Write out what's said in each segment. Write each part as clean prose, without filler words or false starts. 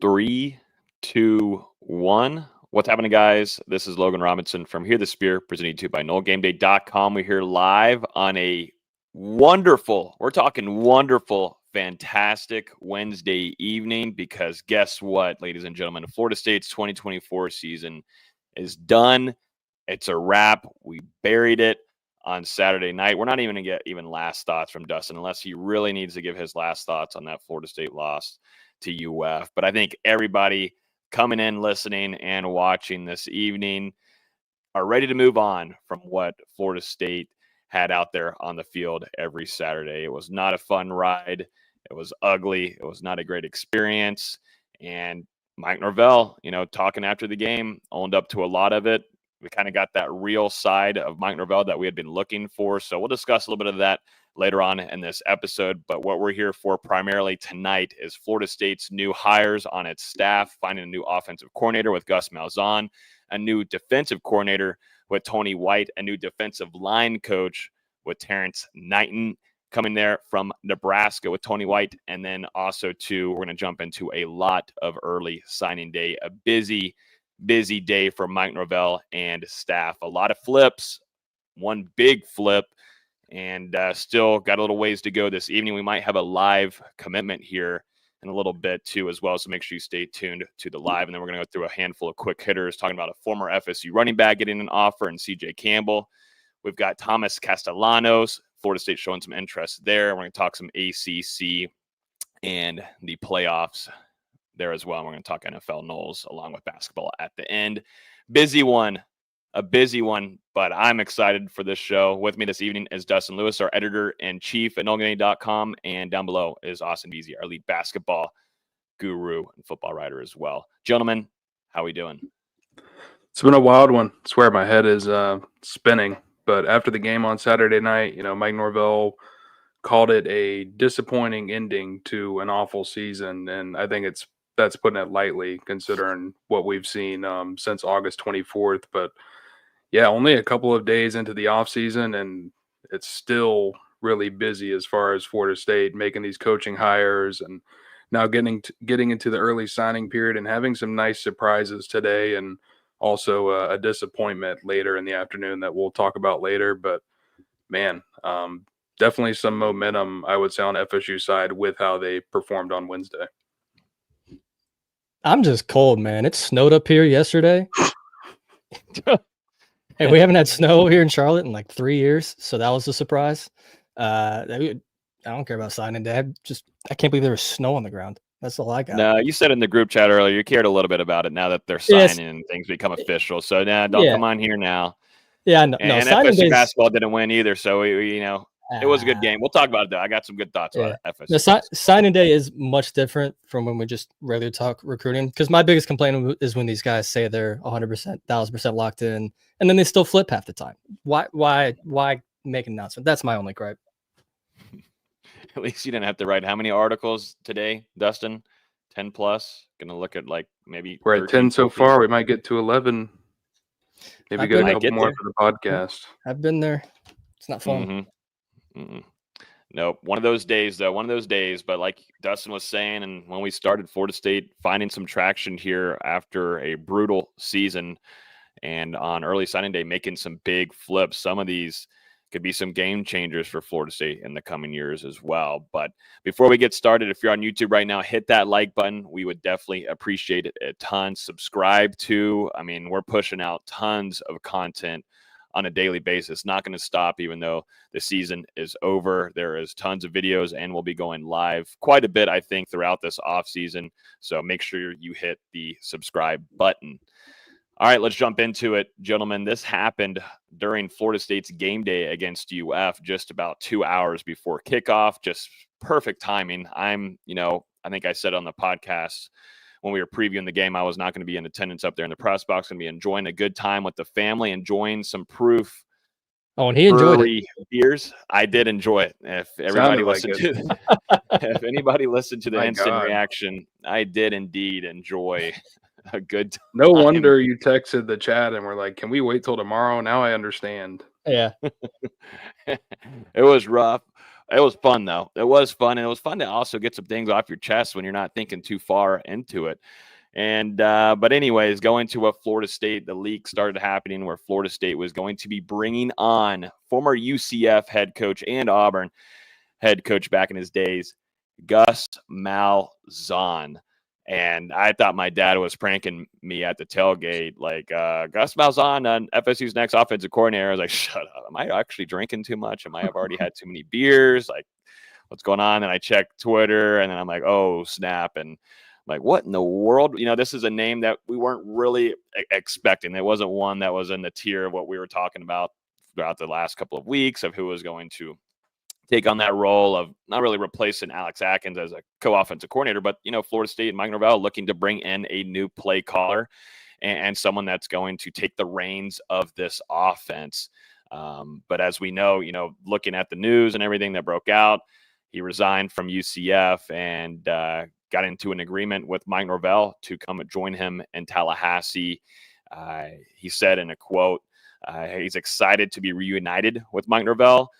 Three, two, one. What's happening, guys? This is Logan Robinson from Hear the Spear, presented to you by NoleGameday.com. We're here live on a wonderful, fantastic Wednesday evening because guess what, ladies and gentlemen? Florida State's 2024 season is done. It's a wrap. We buried it on Saturday night. We're not even going to get even last thoughts from Dustin unless he really needs to give his last thoughts on that Florida State loss to UF. But I think everybody coming in, listening, and watching this evening are ready to move on from what Florida State had out there on the field every Saturday. It was not a fun ride. It was ugly. It was not a great experience. And Mike Norvell, talking after the game, owned up to a lot of it. We kind of got that real side of Mike Norvell that we had been looking for. So we'll discuss a little bit of that later on in this episode. But what we're here for primarily tonight is Florida State's new hires on its staff, finding a new offensive coordinator with Gus Malzahn, a new defensive coordinator with Tony White, a new defensive line coach with Terrence Knighton coming there from Nebraska with Tony White. And then also, too, we're going to jump into a lot of early signing day, a busy day for Mike Norvell and staff. A lot of flips, one big flip, and still got a little ways to go this evening. We might have a live commitment here in a little bit too as well, so make sure you stay tuned to the live. And then we're going to go through a handful of quick hitters, talking about a former FSU running back getting an offer and CJ Campbell. We've got Thomas Castellanos, Florida State showing some interest there. We're going to talk some ACC and the playoffs there as well. We're going to talk NFL Noles along with basketball at the end. A busy one, but I'm excited for this show. With me this evening is Dustin Lewis, our editor-in-chief at NoleGameday.com, and down below is Austin Beasy, our lead basketball guru and football writer as well. Gentlemen, how are we doing? It's been a wild one. I swear my head is spinning. But after the game on Saturday night, Mike Norvell called it a disappointing ending to an awful season, and I think that's putting it lightly considering what we've seen since August 24th. But yeah, only a couple of days into the offseason, and it's still really busy as far as Florida State making these coaching hires and now getting into the early signing period and having some nice surprises today, and also a disappointment later in the afternoon that we'll talk about later. But man, definitely some momentum, I would say, on FSU side with how they performed on Wednesday. I'm just cold, man. It snowed up here yesterday. Hey, we haven't had snow here in Charlotte in like 3 years, so that was a surprise. I don't care about signing day. I can't believe there was snow on the ground. That's all I got. No, you said in the group chat earlier you cared a little bit about it now that they're signing and things become official. So don't come on here now. Yeah, no. And FSU basketball didn't win either, so it was a good game. We'll talk about it though. I got some good thoughts about FSU. The signing day is much different from when we just regularly talk recruiting, because my biggest complaint is when these guys say they're 100%, 1,000% locked in, and then they still flip half the time. Why make an announcement? That's my only gripe. At least you didn't have to write how many articles today, Dustin? 10 plus? Gonna look at like maybe we're at 10 so far. We might get to 11. Maybe get a couple more for the podcast. I've been there. It's not fun. Nope. One of those days, though. But like Dustin was saying, and when we started, Florida State finding some traction here after a brutal season, and on early signing day making some big flips. Some of these could be some game changers for Florida State in the coming years as well. But before we get started, if you're on YouTube right now, hit that like button. We would definitely appreciate it a ton. Subscribe to, we're pushing out tons of content on a daily basis. Not going to stop even though the season is over. There is tons of videos, and we'll be going live quite a bit, I think, throughout this off season. So make sure you hit the subscribe button. All right, let's jump into it, gentlemen. This happened during Florida State's game day against UF, just about 2 hours before kickoff. Just perfect timing. I think I said on the podcast when we were previewing the game, I was not going to be in attendance up there in the press box, going to be enjoying a good time with the family, enjoying some proof. Oh, and he enjoyed it. Beers. I did enjoy it. If everybody listened if anybody listened to the instant reaction, I did indeed enjoy a good time. No wonder you texted the chat and were like, can we wait till tomorrow? Now I understand. Yeah. It was rough. It was fun, though. It was fun, and it was fun to also get some things off your chest when you're not thinking too far into it. And but anyways, going to what Florida State, the leak started happening where Florida State was going to be bringing on former UCF head coach and Auburn head coach back in his days, Gus Malzahn. And I thought my dad was pranking me at the tailgate, like Gus Malzahn on FSU's next offensive coordinator. I was like, shut up. Am I actually drinking too much? Am I have already had too many beers? Like, what's going on? And I checked Twitter, and then I'm like, oh, snap. And I'm like, what in the world? You know, this is a name that we weren't really expecting. It wasn't one that was in the tier of what we were talking about throughout the last couple of weeks of who was going to take on that role of not really replacing Alex Atkins as a co-offensive coordinator, but, you know, Florida State and Mike Norvell looking to bring in a new play caller and someone that's going to take the reins of this offense. But as we know, you know, looking at the news and everything that broke out, he resigned from UCF and got into an agreement with Mike Norvell to come join him in Tallahassee. He said in a quote, he's excited to be reunited with Mike Norvell.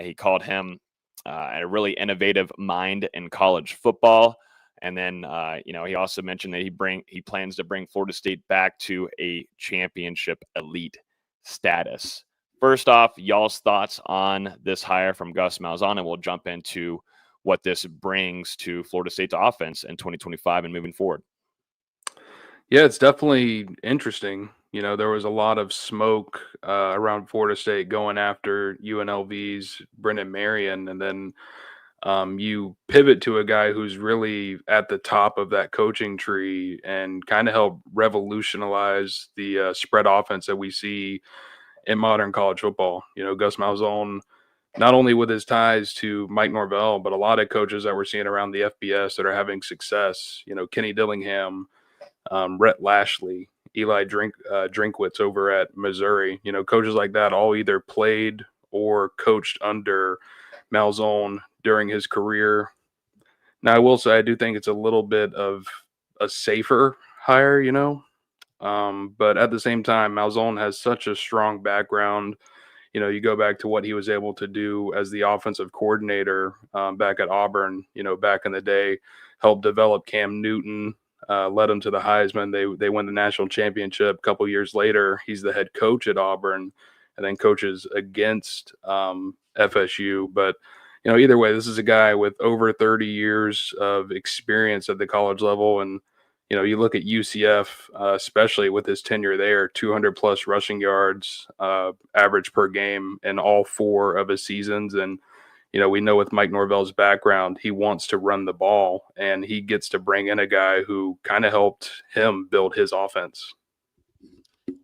He called him a really innovative mind in college football. And then, you know, he also mentioned that he plans to bring Florida State back to a championship elite status. First off, y'all's thoughts on this hire from Gus Malzahn, and we'll jump into what this brings to Florida State's offense in 2025 and moving forward. Yeah, it's definitely interesting. You know, there was a lot of smoke around Florida State going after UNLV's Brendan Marion, and then you pivot to a guy who's really at the top of that coaching tree and kind of helped revolutionize the spread offense that we see in modern college football. You know, Gus Malzahn, not only with his ties to Mike Norvell, but a lot of coaches that we're seeing around the FBS that are having success. You know, Kenny Dillingham, Rhett Lashley, Eli Drinkwitz over at Missouri. You know, coaches like that all either played or coached under Malzahn during his career. Now, I will say I do think it's a little bit of a safer hire, you know. But at the same time, Malzahn has such a strong background. You know, you go back to what he was able to do as the offensive coordinator back at Auburn, you know, back in the day, helped develop Cam Newton, led him to the Heisman. They win the national championship. A couple years later, he's the head coach at Auburn and then coaches against FSU. But, you know, either way, this is a guy with over 30 years of experience at the college level. And, you know, you look at UCF, especially with his tenure there, 200 plus rushing yards average per game in all 4 of his seasons. And, you know, we know with Mike Norvell's background, he wants to run the ball, and he gets to bring in a guy who kind of helped him build his offense.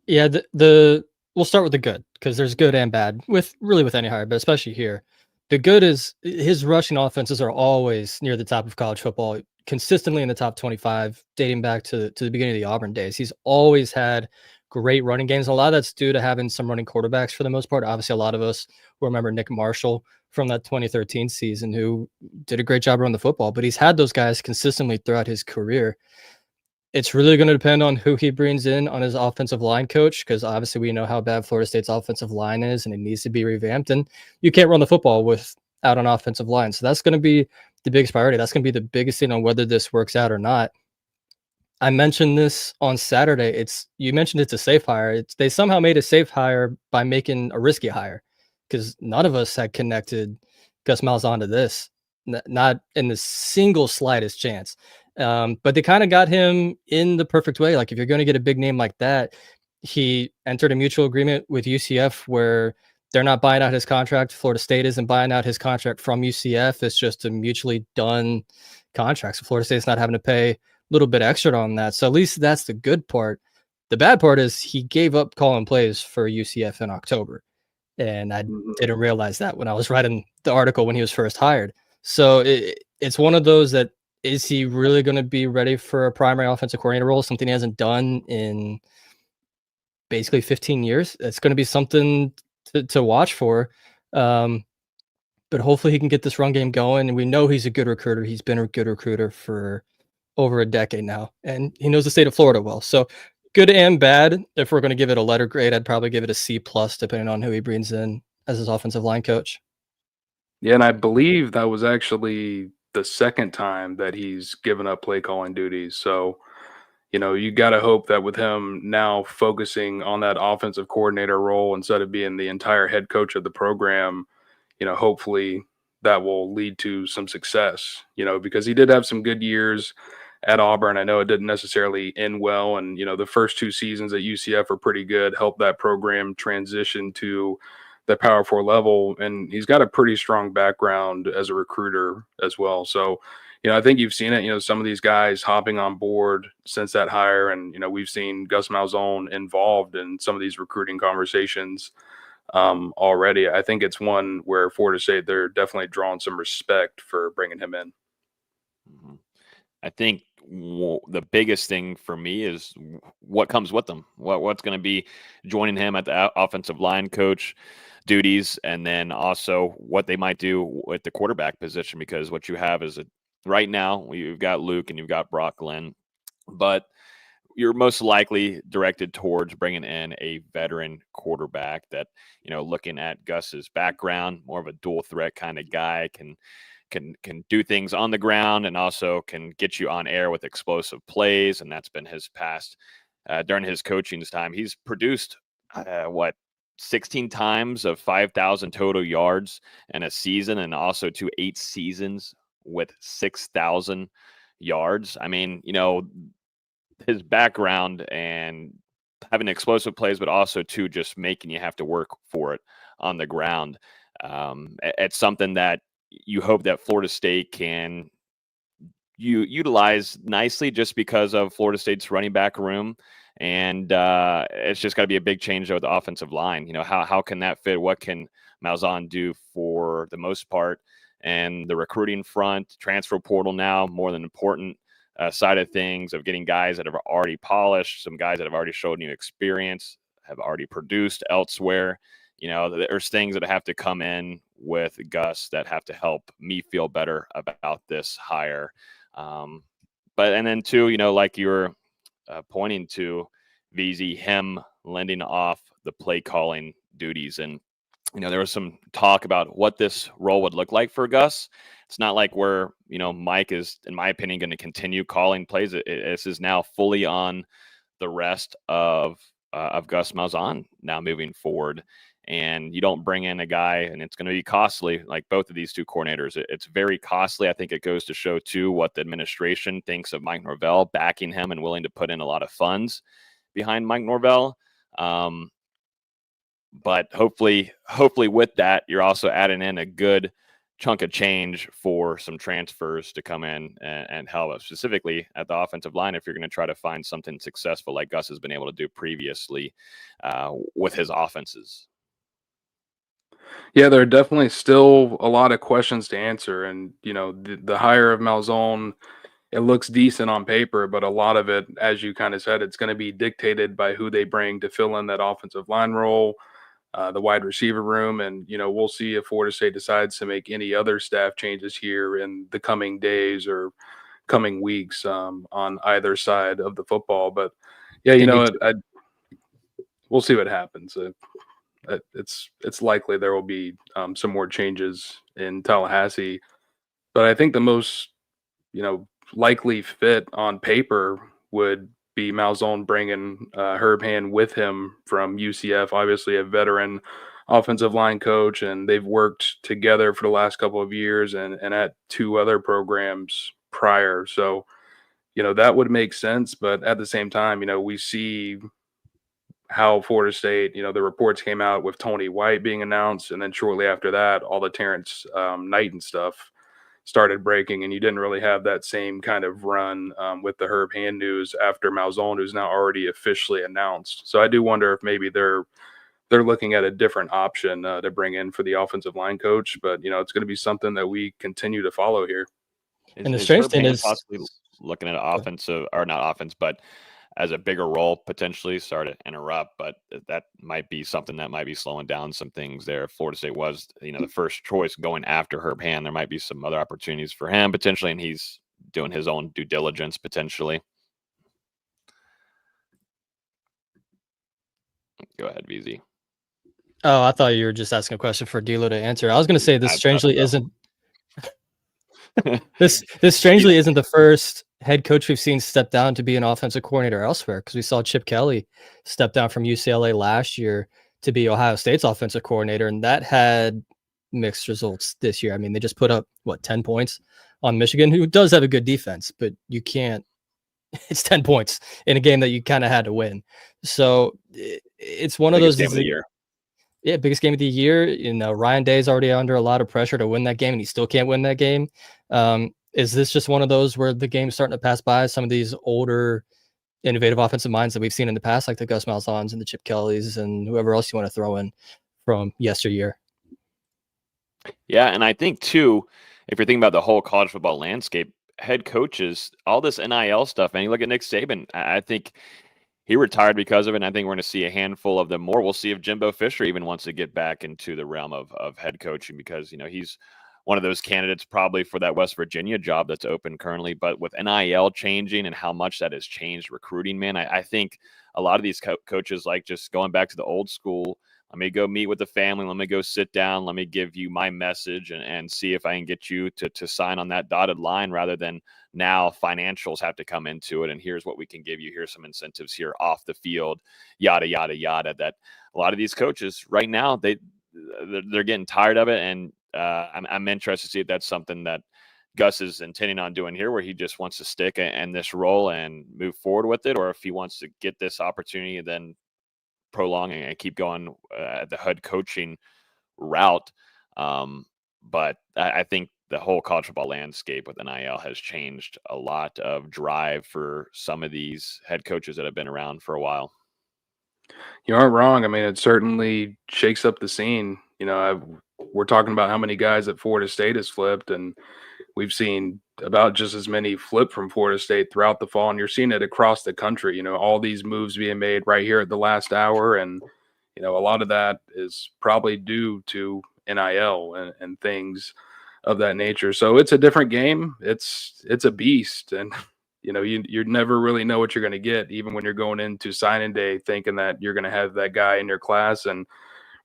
Yeah, we'll start with the good, because there's good and bad with any hire, but especially here. The good is his rushing offenses are always near the top of college football, consistently in the top 25, dating back to the beginning of the Auburn days. He's always had great running games. A lot of that's due to having some running quarterbacks for the most part. Obviously, a lot of us will remember Nick Marshall from that 2013 season, who did a great job running the football, but he's had those guys consistently throughout his career. It's really going to depend on who he brings in on his offensive line coach, because obviously we know how bad Florida State's offensive line is, and it needs to be revamped, and you can't run the football without an offensive line. So that's going to be the biggest priority. That's going to be the biggest thing on whether this works out or not. I mentioned this on Saturday. You mentioned it's a safe hire. They somehow made a safe hire by making a risky hire, because none of us had connected Gus Malzahn to this, not in the single slightest chance. But they kind of got him in the perfect way. Like, if you're going to get a big name like that, he entered a mutual agreement with UCF where they're not buying out his contract. Florida State isn't buying out his contract from UCF. It's just a mutually done contract. So Florida State's not having to pay a little bit extra on that. So at least that's the good part. The bad part is he gave up calling plays for UCF in October. And I didn't realize that when I was writing the article when he was first hired. So it's one of those that, is he really going to be ready for a primary offensive coordinator role, something he hasn't done in basically 15 years? It's going to be something to watch for. But hopefully he can get this run game going. And we know he's a good recruiter. He's been a good recruiter for over a decade now, and he knows the state of Florida well. So good and bad. If we're going to give it a letter grade, I'd probably give it a C+, depending on who he brings in as his offensive line coach. Yeah, and I believe that was actually the second time that he's given up play calling duties. So, you got to hope that with him now focusing on that offensive coordinator role instead of being the entire head coach of the program, hopefully that will lead to some success, because he did have some good years at Auburn. I know it didn't necessarily end well. And, the first 2 seasons at UCF are pretty good, helped that program transition to the Power Four level. And he's got a pretty strong background as a recruiter as well. So, I think you've seen it, some of these guys hopping on board since that hire. And, we've seen Gus Malzahn involved in some of these recruiting conversations already. I think it's one where Florida State, they're definitely drawing some respect for bringing him in. Mm-hmm. I think the biggest thing for me is what comes with them. What's going to be joining him at the offensive line coach duties, and then also what they might do with the quarterback position. Because what you have is right now you've got Luke and you've got Brock Glenn, but you're most likely directed towards bringing in a veteran quarterback that, looking at Gus's background, more of a dual threat kind of guy, can do things on the ground and also can get you on air with explosive plays. And that's been his past during his coaching time. He's produced 16 times of 5,000 total yards in a season, and also 8 seasons with 6,000 yards. I mean, his background and having explosive plays, but also just making you have to work for it on the ground. It's something that you hope that Florida State can utilize nicely, just because of Florida State's running back room. And it's just got to be a big change with the offensive line. How can that fit? What can Malzahn do for the most part? And the recruiting front, transfer portal now, more than important side of things, of getting guys that have already polished, some guys that have already showed new experience, have already produced elsewhere. There's things that have to come in with Gus that have to help me feel better about this hire. And then too, like you were pointing to, VZ, him lending off the play calling duties. And, there was some talk about what this role would look like for Gus. It's not like where, Mike is, in my opinion, going to continue calling plays. This is now fully on the rest of Gus Malzahn now moving forward. And you don't bring in a guy, and it's going to be costly, like both of these two coordinators. It's very costly. I think it goes to show, too, what the administration thinks of Mike Norvell, backing him and willing to put in a lot of funds behind Mike Norvell. But hopefully with that, you're also adding in a good chunk of change for some transfers to come in and help us, specifically at the offensive line, if you're going to try to find something successful like Gus has been able to do previously with his offenses. Yeah, there are definitely still a lot of questions to answer. And, the hire of Malzahn, it looks decent on paper, but a lot of it, as you kind of said, it's going to be dictated by who they bring to fill in that offensive line role, the wide receiver room. And, we'll see if Florida State decides to make any other staff changes here in the coming days or coming weeks on either side of the football. But yeah, we'll see what happens. It's likely there will be some more changes in Tallahassee, but I think the most likely fit on paper would be Malzahn bringing Herb Hand with him from UCF, obviously a veteran offensive line coach, and they've worked together for the last couple of years and at 2 other programs prior. So, that would make sense. But at the same time, we see how Florida State, the reports came out with Tony White being announced, and then shortly after that, all the Terrence Knighton stuff started breaking, and you didn't really have that same kind of run with the Herb Hand news after Malzahn, who's now already officially announced. So I do wonder if maybe they're looking at a different option to bring in for the offensive line coach, but it's going to be something that we continue to follow here. And the strange thing is possibly looking at offensive, or not offense, but as a bigger role potentially. Sorry to interrupt, but that might be something that might be slowing down some things there. If Florida State was, the first choice going after Herb Hand, there might be some other opportunities for him potentially, and he's doing his own due diligence potentially. Go ahead, VZ. Oh, I thought you were just asking a question for D'Lo to answer. I was going to say this strangely isn't this strangely isn't the first head coach we've seen step down to be an offensive coordinator elsewhere, because we saw Chip Kelly step down from UCLA last year to be Ohio State's offensive coordinator, and that had mixed results this year. I mean, they just put up 10 points on Michigan, who does have a good defense, but you can't. It's 10 points in a game that you kind of had to win. So it's one of those game of the year. Yeah, biggest game of the year. Ryan Day's already under a lot of pressure to win that game, and he still can't win that game. Is this just one of those where the game's starting to pass by some of these older, innovative offensive minds that we've seen in the past, like the Gus Malzahns and the Chip Kellys and whoever else you want to throw in from yesteryear? Yeah, and I think too, if you're thinking about the whole college football landscape, head coaches, all this NIL stuff, and you look at Nick Saban, I think he retired because of it, and I think we're going to see a handful of them more. We'll see if Jimbo Fisher even wants to get back into the realm of head coaching, because he's one of those candidates probably for that West Virginia job that's open currently. But with NIL changing and how much that has changed recruiting, man, I think a lot of these coaches like just going back to the old school. Let me go meet with the family. Let me go sit down. Let me give you my message and see if I can get you to sign on that dotted line, rather than now financials have to come into it. And here's what we can give you. Here's some incentives here off the field, yada, yada, yada. That a lot of these coaches right now, they're getting tired of it. And I'm interested to see if that's something that Gus is intending on doing here, where he just wants to stick in this role and move forward with it, or if he wants to get this opportunity and then prolonging and keep going the head coaching route. But I think the whole college football landscape with NIL has changed a lot of drive for some of these head coaches that have been around for a while. You aren't wrong. I mean, it certainly shakes up the scene. We're talking about how many guys at Florida State has flipped, and we've seen about just as many flip from Florida State throughout the fall, and you're seeing it across the country. All these moves being made right here at the last hour, and a lot of that is probably due to NIL and things of that nature. So it's a different game. It's a beast, and you never really know what you're going to get, even when you're going into signing day thinking that you're going to have that guy in your class. And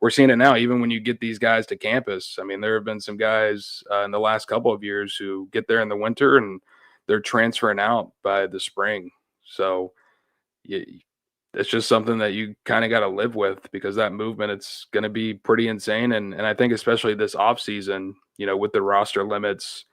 we're seeing it now, even when you get these guys to campus. I mean, there have been some guys in the last couple of years who get there in the winter and they're transferring out by the spring. So it's just something that you kind of got to live with, because that movement, it's going to be pretty insane. And I think especially this offseason, with the roster limits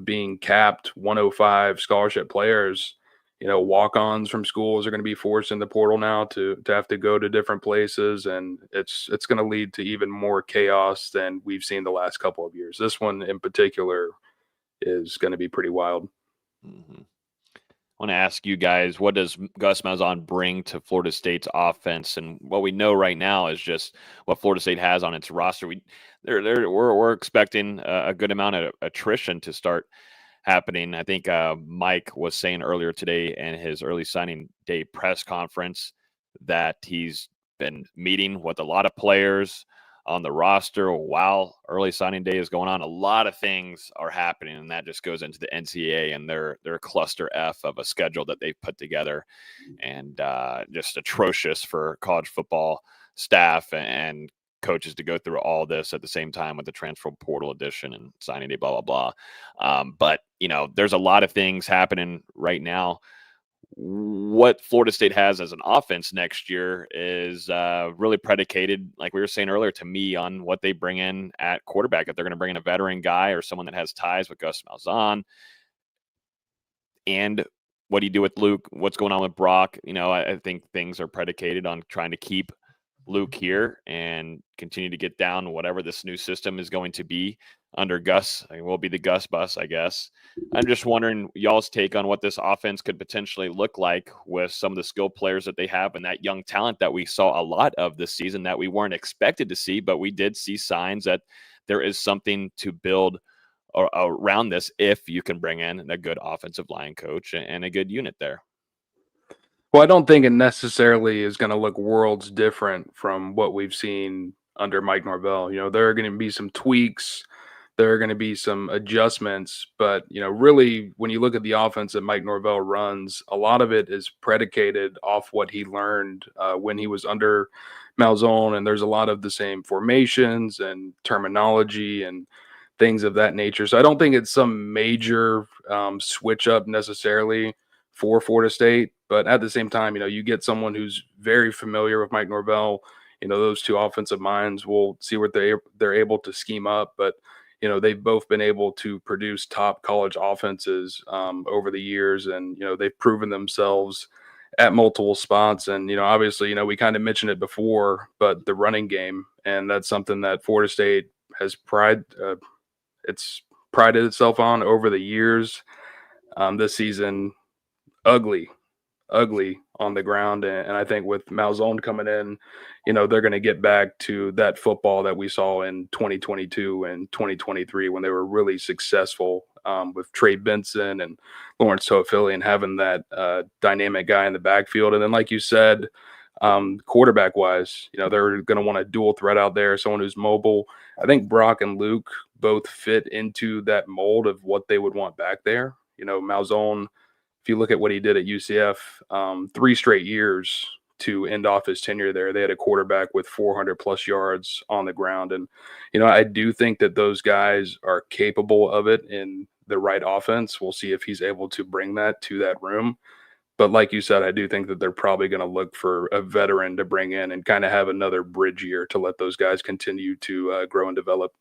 being capped, 105 scholarship players, walk-ons from schools are going to be forced in the portal now to have to go to different places, and it's going to lead to even more chaos than we've seen the last couple of years. This one in particular is going to be pretty wild. Mm-hmm. I want to ask you guys, what does Gus Malzahn bring to Florida State's offense? And what we know right now is just what Florida State has on its roster. We're expecting a good amount of attrition to start happening. I think Mike was saying earlier today in his early signing day press conference that he's been meeting with a lot of players on the roster while early signing day is going on. A lot of things are happening, and that just goes into the NCAA and their cluster F of a schedule that they've put together, and just atrocious for college football staff and coaches to go through all this at the same time with the transfer portal edition and signing day, blah, blah, blah. But, there's a lot of things happening right now. What Florida State has as an offense next year is really predicated, like we were saying earlier, to me, on what they bring in at quarterback. If they're going to bring in a veteran guy or someone that has ties with Gus Malzahn, and what do you do with Luke? What's going on with Brock? I think things are predicated on trying to keep Luke here and continue to get down whatever this new system is going to be under Gus. It will be the Gus bus, I guess. I'm just wondering y'all's take on what this offense could potentially look like with some of the skilled players that they have and that young talent that we saw a lot of this season that we weren't expected to see, but we did see signs that there is something to build around this if you can bring in a good offensive line coach and a good unit there. Well, I don't think it necessarily is going to look worlds different from what we've seen under Mike Norvell. There are going to be some tweaks. There are going to be some adjustments. But, really, when you look at the offense that Mike Norvell runs, a lot of it is predicated off what he learned when he was under Malzahn, and there's a lot of the same formations and terminology and things of that nature. So I don't think it's some major switch up necessarily for Florida State, but at the same time, you get someone who's very familiar with Mike Norvell. Those two offensive minds will see what they're able to scheme up, but they've both been able to produce top college offenses over the years, and they've proven themselves at multiple spots. And obviously, we kind of mentioned it before, but the running game, and that's something that Florida State has it's prided itself on over the years. This season, ugly on the ground, and I think with Malzahn coming in, they're going to get back to that football that we saw in 2022 and 2023 when they were really successful with Trey Benson and Lawrence Toafili, and having that dynamic guy in the backfield. And then, like you said, quarterback wise, they're going to want a dual threat out there, someone who's mobile. I think Brock and Luke both fit into that mold of what they would want back there. Malzahn, if you look at what he did at UCF, 3 straight years to end off his tenure there, they had a quarterback with 400 plus yards on the ground. And, I do think that those guys are capable of it in the right offense. We'll see if he's able to bring that to that room. But like you said, I do think that they're probably going to look for a veteran to bring in and kind of have another bridge year to let those guys continue to grow and develop.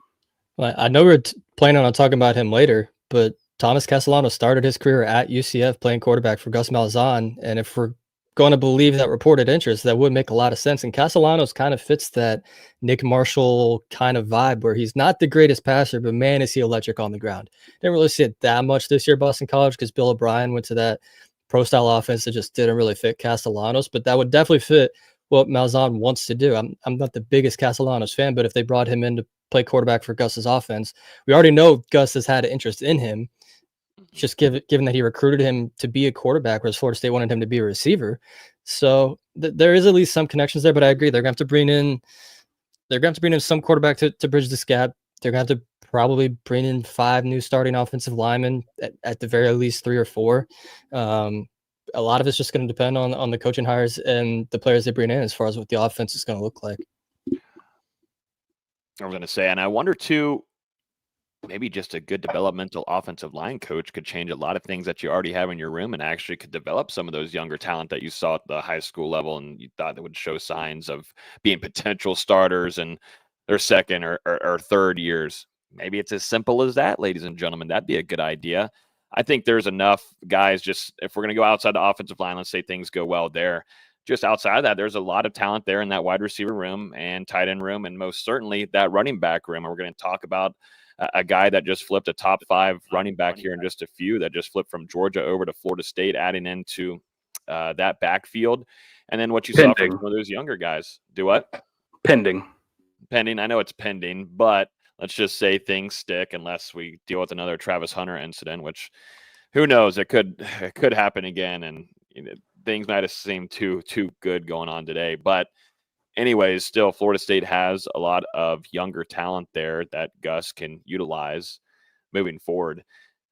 Well, I know we're planning on talking about him later, but Thomas Castellano started his career at UCF playing quarterback for Gus Malzahn. And if we're going to believe that reported interest, that would make a lot of sense. And Castellanos kind of fits that Nick Marshall kind of vibe where he's not the greatest passer, but man, is he electric on the ground. Didn't really see it that much this year at Boston College because Bill O'Brien went to that pro-style offense that just didn't really fit Castellanos, but that would definitely fit what Malzahn wants to do. I'm not the biggest Castellanos fan, but if they brought him in to play quarterback for Gus's offense, we already know Gus has had an interest in him. Just given that he recruited him to be a quarterback, whereas Florida State wanted him to be a receiver. So there is at least some connections there, but I agree. They're going to have to bring in some quarterback to bridge this gap. They're going to have to probably bring in 5 new starting offensive linemen at the very least 3 or 4. A lot of it's just going to depend on the coaching hires and the players they bring in as far as what the offense is going to look like. I was going to say, and I wonder too, maybe just a good developmental offensive line coach could change a lot of things that you already have in your room and actually could develop some of those younger talent that you saw at the high school level and you thought that would show signs of being potential starters in their second or third years. Maybe it's as simple as that, ladies and gentlemen. That'd be a good idea. I think there's enough guys, just if we're going to go outside the offensive line, let's say things go well there. Just outside of that, there's a lot of talent there in that wide receiver room and tight end room, and most certainly that running back room. And we're going to talk about a guy that just flipped a top 5 running back here in just a few, that just flipped from Georgia over to Florida State, adding into that backfield. And then what you saw from some of those younger guys. Do what? Pending. I know it's pending, but let's just say things stick unless we deal with another Travis Hunter incident, which who knows? It could happen again, and things might have seemed too good going on today. But anyways, still, Florida State has a lot of younger talent there that Gus can utilize moving forward.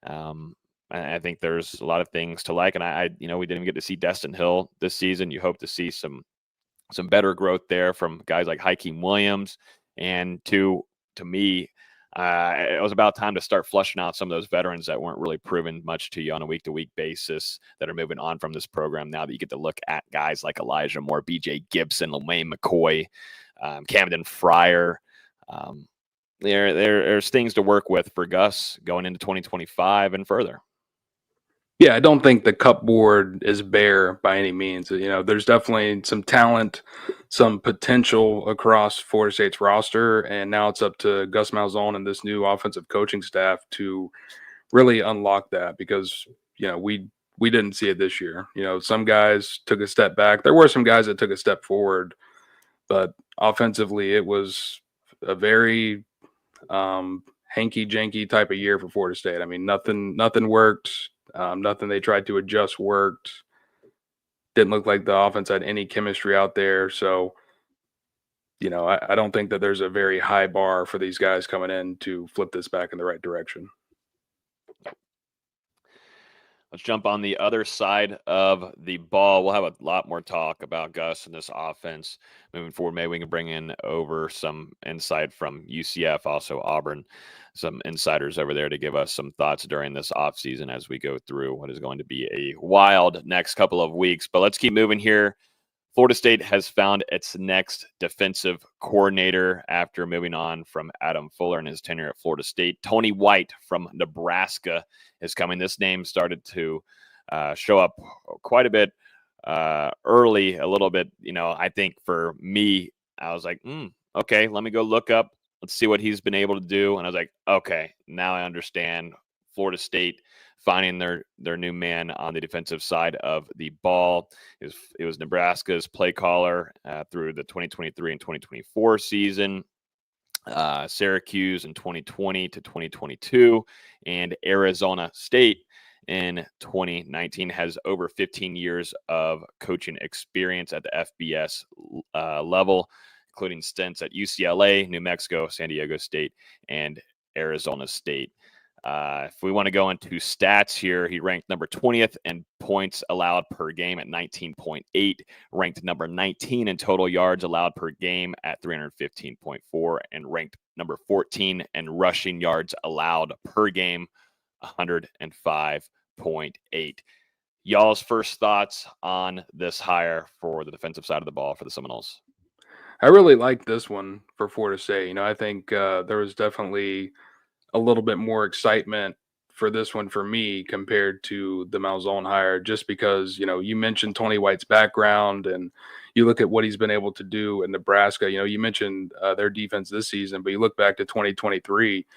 I think there's a lot of things to like, and we didn't even get to see Dustin Hill this season. You hope to see some better growth there from guys like Hakeem Williams, and to me, it was about time to start flushing out some of those veterans that weren't really proving much to you on a week-to-week basis that are moving on from this program now that you get to look at guys like Elijah Moore, BJ Gibson, LeMay McCoy, Camden Fryer. There's things to work with for Gus going into 2025 and further. Yeah, I don't think the cupboard is bare by any means. There's definitely some talent, some potential across Florida State's roster, and now it's up to Gus Malzahn and this new offensive coaching staff to really unlock that, because we didn't see it this year. Some guys took a step back. There were some guys that took a step forward, but offensively, it was a very hanky-janky type of year for Florida State. I mean, nothing worked. Nothing they tried to adjust worked. Didn't look like the offense had any chemistry out there. So, I don't think that there's a very high bar for these guys coming in to flip this back in the right direction. Let's jump on the other side of the ball. We'll have a lot more talk about Gus and this offense moving forward. Maybe we can bring in over some insight from UCF, also Auburn, some insiders over there to give us some thoughts during this offseason as we go through what is going to be a wild next couple of weeks. But let's keep moving here. Florida State has found its next defensive coordinator after moving on from Adam Fuller and his tenure at Florida State. Tony White from Nebraska is coming. This name started to show up quite a bit early, a little bit. I think for me, I was like, okay, let me go look up. Let's see what he's been able to do. And I was like, okay, now I understand Florida State finding their new man on the defensive side of the ball. It was Nebraska's play caller through the 2023 and 2024 season, Syracuse in 2020 to 2022, and Arizona State in 2019. Has over 15 years of coaching experience at the FBS level, including stints at UCLA, New Mexico, San Diego State, and Arizona State. If we want to go into stats here, he ranked number 20th in points allowed per game at 19.8, ranked number 19 in total yards allowed per game at 315.4, and ranked number 14 in rushing yards allowed per game, 105.8. Y'all's first thoughts on this hire for the defensive side of the ball for the Seminoles? I really like this one for Florida State. I think there was definitely a little bit more excitement for this one for me compared to the Malzahn hire, just because, you mentioned Tony White's background and you look at what he's been able to do in Nebraska. You mentioned their defense this season, but you look back to 2023,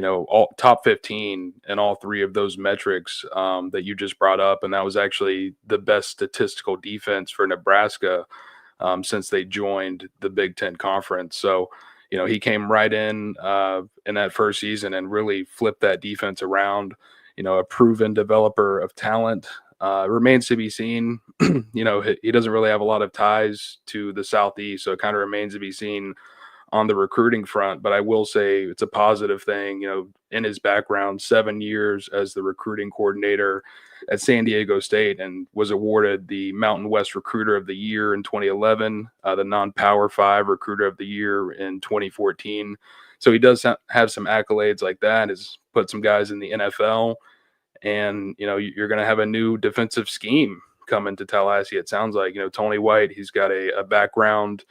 all top 15 in all three of those metrics that you just brought up. And that was actually the best statistical defense for Nebraska since they joined the Big Ten Conference. So, he came right in that first season and really flipped that defense around. A proven developer of talent. Remains to be seen. He doesn't really have a lot of ties to the Southeast, so it kind of remains to be seen on the recruiting front. But I will say it's a positive thing. In his background, 7 years as the recruiting coordinator at San Diego State, and was awarded the Mountain West Recruiter of the Year in 2011, the Non-Power 5 Recruiter of the Year in 2014. So he does have some accolades like that. Has put some guys in the NFL, and you're going to have a new defensive scheme coming to Tallahassee. It sounds like Tony White. He's got a background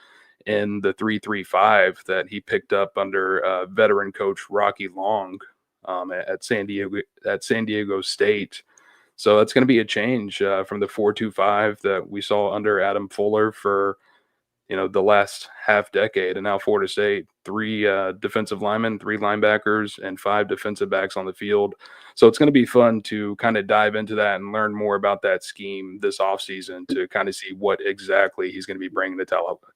in the 3-3-5 that he picked up under veteran coach Rocky Long at San Diego State. So that's going to be a change from the 4-2-5 that we saw under Adam Fuller for, the last half decade. And now Florida State, 3 defensive linemen, 3 linebackers, and 5 defensive backs on the field. So it's going to be fun to kind of dive into that and learn more about that scheme this offseason to kind of see what exactly he's going to be bringing to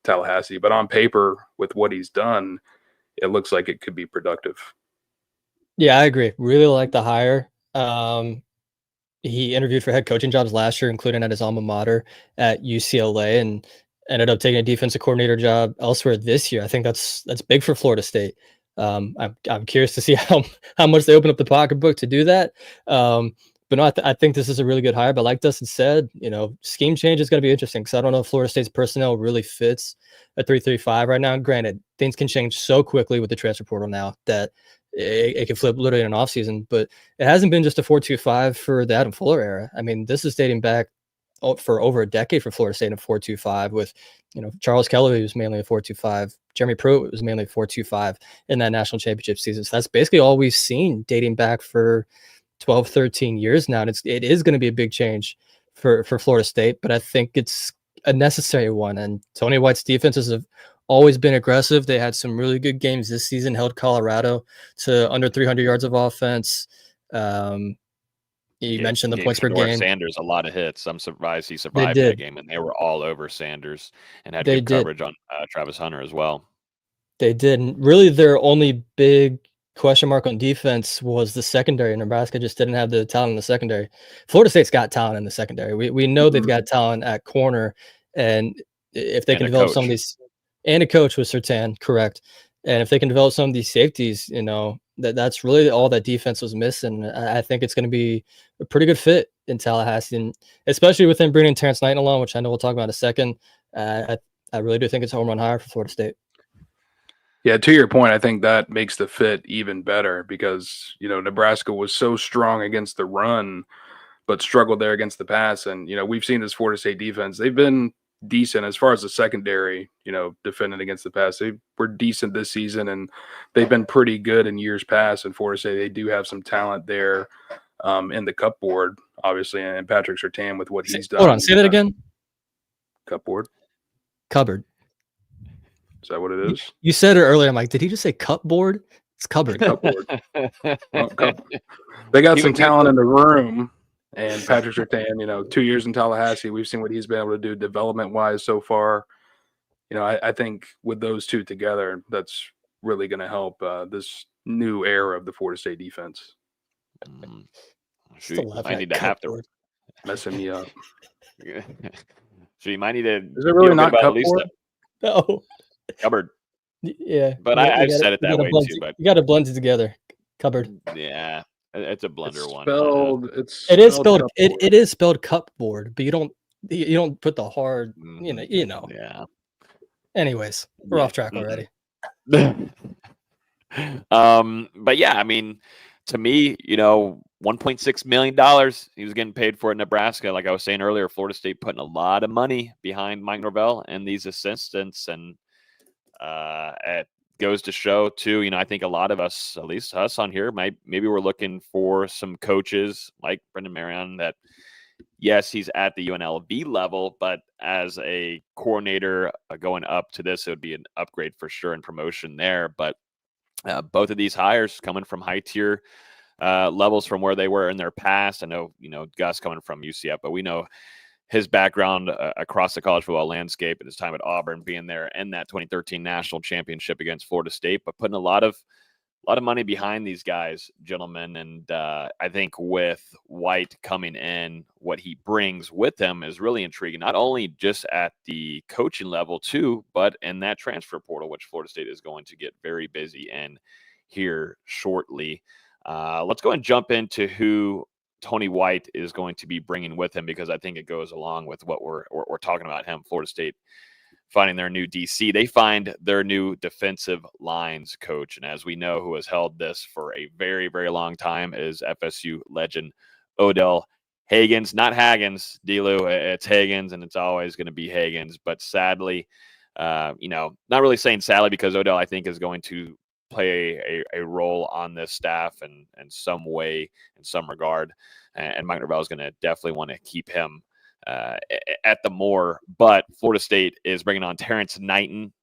Tallahassee. But on paper, with what he's done, it looks like it could be productive. Yeah, I agree. Really like the hire. He interviewed for head coaching jobs last year, including at his alma mater at UCLA, and ended up taking a defensive coordinator job elsewhere this year. I think that's big for Florida State. I'm curious to see how much they open up the pocketbook to do that. But no, I think this is a really good hire. But like Dustin said, scheme change is going to be interesting because I don't know if Florida State's personnel really fits a 3-3-5 right now. Granted, things can change so quickly with the transfer portal now that it can flip literally in an offseason. But it hasn't been just a 4-2-5 for the Adam Fuller era. I mean, this is dating back for over a decade for Florida State in a 4-2-5 with, Charles Kelly was mainly a 4-2-5. Jeremy Pruitt was mainly a 4-2-5 in that national championship season. So that's basically all we've seen dating back for 12, 13 years now. And it is going to be a big change for Florida State, but I think it's a necessary one. And Tony White's defenses have always been aggressive. They had some really good games this season, held Colorado to under 300 yards of offense. You mentioned the points per game. Sanders a lot of hits. I'm surprised he survived that game, and they were all over Sanders and had good coverage on Travis Hunter as well. They did. And really, their only big question mark on defense was the secondary. Nebraska just didn't have the talent in the secondary. Florida State's got talent in the secondary. We know they've got talent at corner, and if they can develop some of these, and a coach with Surtain, correct. And if they can develop some of these safeties, that's really all that defense was missing. I think it's going to be a pretty good fit in Tallahassee, and especially within bringing Terrence Knighton along, which I know we'll talk about in a second. I really do think it's a home run hire for Florida State. Yeah, to your point, I think that makes the fit even better because, Nebraska was so strong against the run, but struggled there against the pass. And, we've seen this Florida State defense. They've been decent as far as the secondary, defending against the pass. They were decent this season, and they've been pretty good in years past. And Florida State, they do have some talent there in the cupboard, obviously, and Patrick Surtain with what he's done. Hold on, say that again. Cupboard. Cupboard. Is that what it is? You said it earlier. I'm like, did he just say cupboard? It's cupboard. Cupboard. Well, cupboard. They got some talent in the room. And Patrick Surtain, 2 years in Tallahassee, we've seen what he's been able to do development-wise so far. I think with those two together, that's really going to help this new era of the Florida State defense. You might need to have to messing me up. So you might need to. Is it really not cupboard? No. Cupboard. Yeah. But I've said it that way too. But you got to blend it together. Cupboard. Yeah. It's a blender one. It is spelled. It is spelled cupboard, but you don't put the hard. Yeah. Anyways, we're off track already. But yeah, I mean, to me, $1.6 million he was getting paid for at Nebraska. Like I was saying earlier, Florida State putting a lot of money behind Mike Norvell and these assistants, and it goes to show too. I think a lot of us, at least us on here, maybe we're looking for some coaches like Brendan Marion that, yes, he's at the UNLV level, but as a coordinator going up to this, it would be an upgrade for sure and promotion there. But both of these hires coming from high tier levels from where they were in their past. I know, Gus coming from UCF, but we know his background across the college football landscape and his time at Auburn, being there in that 2013 national championship against Florida State, but putting a lot of money behind these guys, gentlemen. And I think with White coming in, what he brings with him is really intriguing, not only just at the coaching level too, but in that transfer portal, which Florida State is going to get very busy in here shortly. Let's go and jump into who Tony White is going to be bringing with him, because I think it goes along with what we're talking about him. Florida State finding their new DC. They find their new defensive lines coach. And as we know, who has held this for a very, very long time is FSU legend Odell Haggins. Not Haggins, D-Lou. It's Haggins, and it's always going to be Haggins. But sadly, not really saying sadly, because Odell, I think, is going to play a role on this staff in some way, in some regard. And Mike Norvell is going to definitely want to keep him at the more. But Florida State is bringing on Terrence Knighton,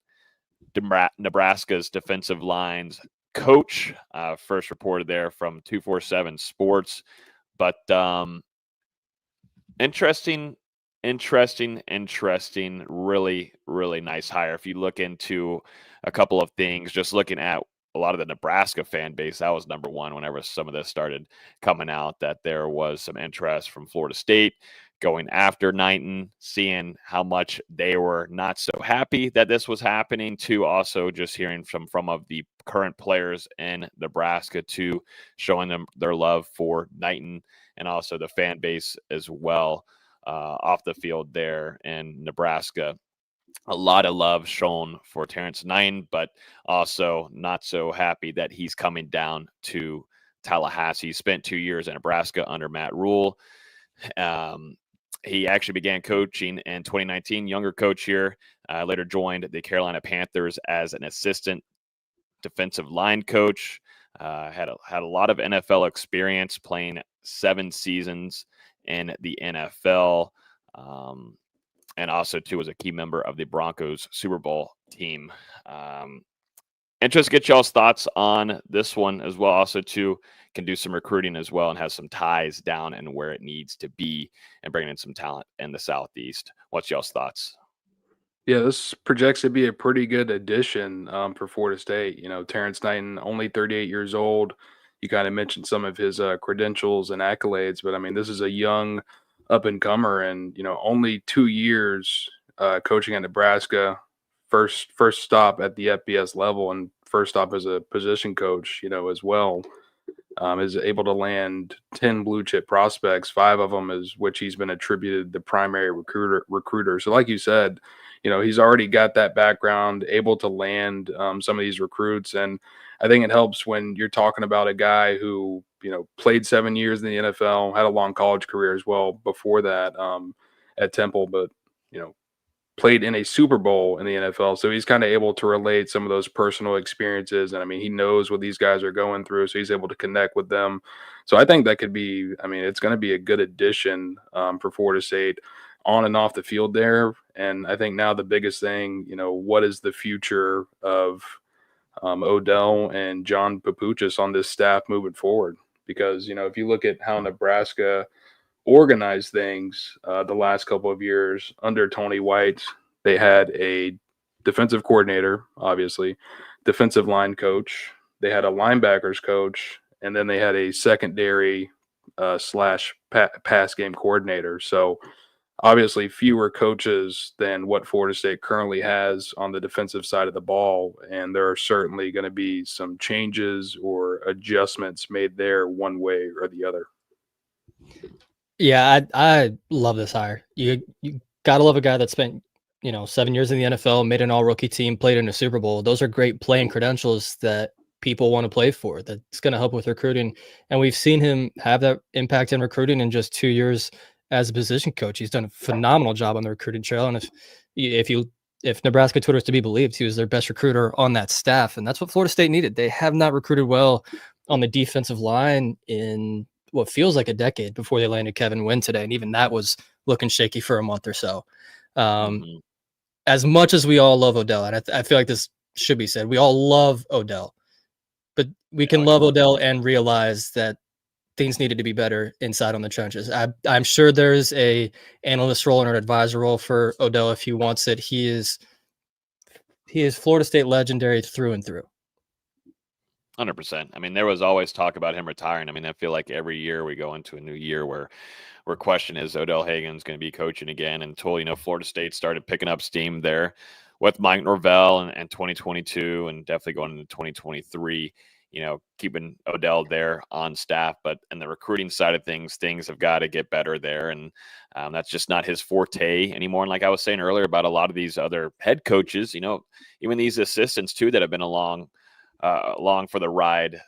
Nebraska's defensive lines coach, first reported there from 247 Sports. But interesting, really, really nice hire. If you look into a couple of things, just looking at a lot of the Nebraska fan base, that was number one whenever some of this started coming out, that there was some interest from Florida State going after Knighton, seeing how much they were not so happy that this was happening, to also just hearing from of the current players in Nebraska, to showing them their love for Knighton, and also the fan base as well off the field there in Nebraska. A lot of love shown for Terrence Knighton, but also not so happy that he's coming down to Tallahassee. He spent 2 years in Nebraska under Matt Rule. He actually began coaching in 2019, younger coach here. Later joined the Carolina Panthers as an assistant defensive line coach. Had a lot of NFL experience, playing 7 seasons in the NFL. And also, too, was a key member of the Broncos Super Bowl team. And just get y'all's thoughts on this one as well. Also, too, can do some recruiting as well and has some ties down and where it needs to be, and bringing in some talent in the Southeast. What's y'all's thoughts? Yeah, this projects to be a pretty good addition for Florida State. Terrence Knighton, only 38 years old. You kind of mentioned some of his credentials and accolades, but I mean, this is a young up-and-comer, and only 2 years coaching at Nebraska, first stop at the FBS level, and first stop as a position coach as well. is able to land 10 blue chip prospects, 5 of them is which he's been attributed the primary recruiter. So like you said, he's already got that background, able to land some of these recruits. And I think it helps when you're talking about a guy who, played 7 years in the NFL, had a long college career as well before that at Temple, but, played in a Super Bowl in the NFL. So he's kind of able to relate some of those personal experiences. And I mean, he knows what these guys are going through. So he's able to connect with them. So I think that could be, it's going to be a good addition for Florida State on and off the field there. And I think now the biggest thing, what is the future of Odell and John Papuchis on this staff moving forward? Because, if you look at how Nebraska organized things the last couple of years under Tony White, they had a defensive coordinator, obviously, defensive line coach, they had a linebackers coach, and then they had a secondary slash pass game coordinator. So obviously fewer coaches than what Florida State currently has on the defensive side of the ball. And there are certainly going to be some changes or adjustments made there one way or the other. Yeah, I love this hire. You gotta love a guy that spent 7 years in the NFL, made an all-rookie team, played in a Super Bowl. Those are great playing credentials that people want to play for. That's going to help with recruiting, and we've seen him have that impact in recruiting in just 2 years as a position coach. He's done a phenomenal job on the recruiting trail, and if Nebraska Twitter is to be believed, he was their best recruiter on that staff, and that's what Florida State needed. They have not recruited well on the defensive line in what feels like a decade before they landed Kevin Wynn today. And even that was looking shaky for a month or so. As much as we all love Odell, and I feel like this should be said, we all love Odell, but we can love Odell and realize that things needed to be better inside on the trenches. I'm sure there's a analyst role or an advisor role for Odell if he wants it. He is Florida State legendary through and through. 100%. I mean, there was always talk about him retiring. I mean, I feel like every year we go into a new year where question is Odell Hagan's going to be coaching again until, Florida State started picking up steam there with Mike Norvell and 2022 and definitely going into 2023, keeping Odell there on staff. But in the recruiting side of things have got to get better there. And that's just not his forte anymore. And like I was saying earlier about a lot of these other head coaches, even these assistants too that have been along for the ride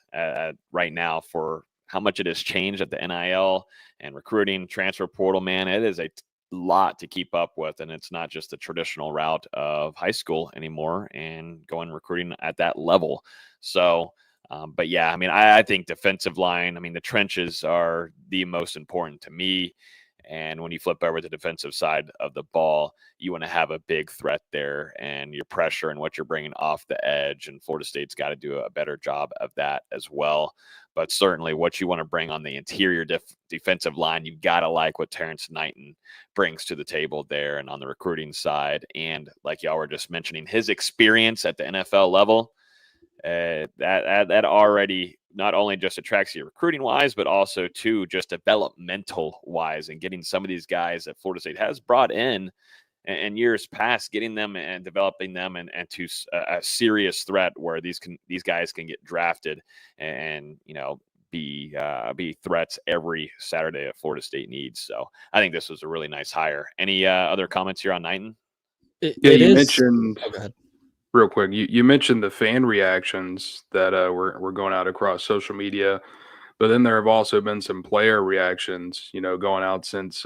right now for how much it has changed at the NIL and recruiting transfer portal, man, it is a lot to keep up with. And it's not just the traditional route of high school anymore and going recruiting at that level. So, but yeah, I mean, I think defensive line, I mean, the trenches are the most important to me. And when you flip over to the defensive side of the ball, you want to have a big threat there and your pressure and what you're bringing off the edge. And Florida State's got to do a better job of that as well. But certainly what you want to bring on the interior defensive line, you've got to like what Terrence Knighton brings to the table there and on the recruiting side. And like y'all were just mentioning, his experience at the NFL level, that already not only just attracts you recruiting wise, but also too just developmental wise and getting some of these guys that Florida State has brought in years past, getting them and developing them and to a serious threat where these guys can get drafted and be threats every Saturday that Florida State needs. So I think this was a really nice hire. Any other comments here on Knighton? You mentioned. Oh, go ahead. Real quick, you mentioned the fan reactions that were going out across social media, but then there have also been some player reactions, going out since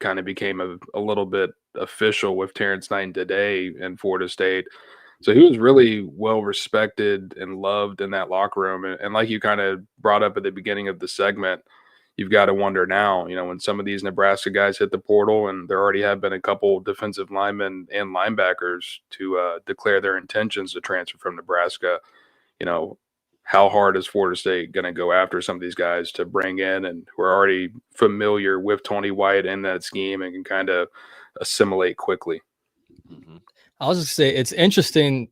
kind of became a little bit official with Terrence Knighton today in Florida State. So he was really well respected and loved in that locker room. And like you kind of brought up at the beginning of the segment, you've got to wonder now, when some of these Nebraska guys hit the portal, and there already have been a couple defensive linemen and linebackers to declare their intentions to transfer from Nebraska, how hard is Florida State going to go after some of these guys to bring in and who are already familiar with Tony White and that scheme and can kind of assimilate quickly? Mm-hmm. I was just say it's interesting.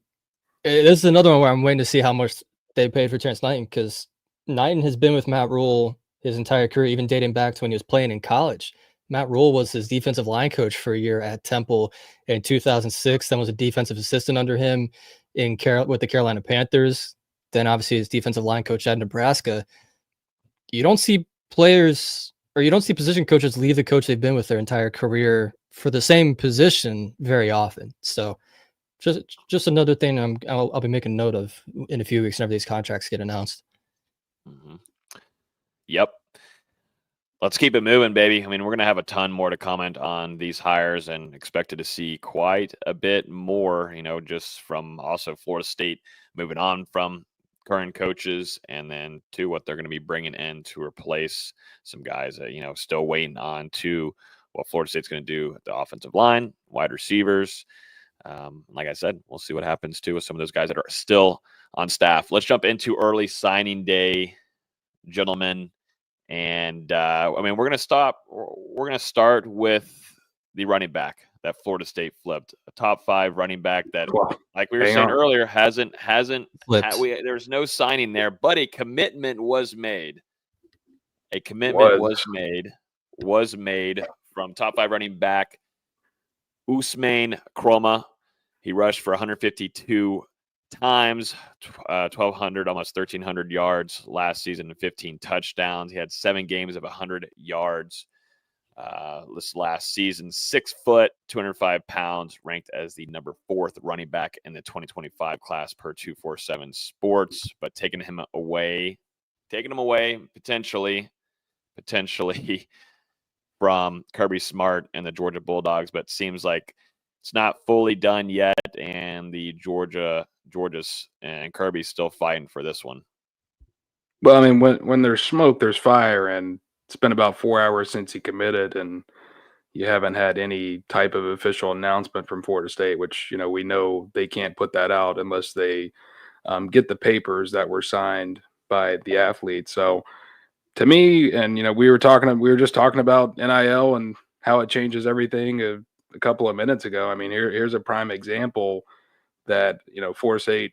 This is another one where I'm waiting to see how much they paid for Terrence Knighton, because Knighton has been with Matt Rule his entire career, even dating back to when he was playing in college. Matt Rule was his defensive line coach for a year at Temple in 2006. Then was a defensive assistant under him with the Carolina Panthers. Then obviously his defensive line coach at Nebraska. you don't see players or you don't see position coaches leave the coach they've been with their entire career for the same position very often. So just another thing I'll be making note of in a few weeks whenever these contracts get announced. Mm-hmm. Yep. Let's keep it moving, baby. I mean, we're going to have a ton more to comment on these hires and expected to see quite a bit more, just from also Florida State moving on from current coaches and then to what they're going to be bringing in to replace some guys that, still waiting on to what Florida State's going to do at the offensive line, wide receivers. Like I said, we'll see what happens too with some of those guys that are still on staff. Let's jump into early signing day, gentlemen. And we're going to start with the running back that Florida State flipped, a top 5 running back that, like we were saying earlier, hasn't there's no signing there, but a commitment was made. A commitment was made from top 5 running back Usman Kroma. He rushed for 152 times, 1,200, almost 1,300 yards last season and 15 touchdowns. He had 7 games of 100 yards this last season. 6 foot, 205 pounds, ranked as the number 4th running back in the 2025 class per 247 Sports. But taking him away potentially from Kirby Smart and the Georgia Bulldogs, but seems like it's not fully done yet, and the Georgia's and Kirby's still fighting for this one. Well, I mean, when there's smoke, there's fire, and it's been about 4 hours since he committed, and you haven't had any type of official announcement from Florida State, which, we know they can't put that out unless they get the papers that were signed by the athlete. So to me, and, we were just talking about NIL and how it changes everything a couple of minutes ago. I mean, here's a prime example that, Florida State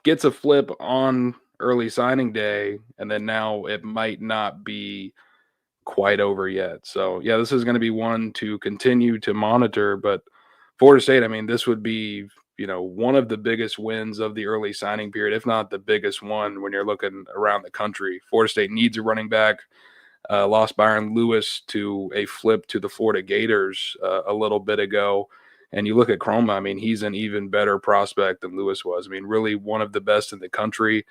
gets a flip on early signing day, and then now it might not be quite over yet. So, yeah, this is going to be one to continue to monitor. But Florida State, I mean, this would be, one of the biggest wins of the early signing period, if not the biggest one when you're looking around the country. Florida State needs a running back. Lost Byron Lewis to a flip to the Florida Gators a little bit ago. And you look at Kroma, I mean, he's an even better prospect than Lewis was. I mean, really one of the best in the country.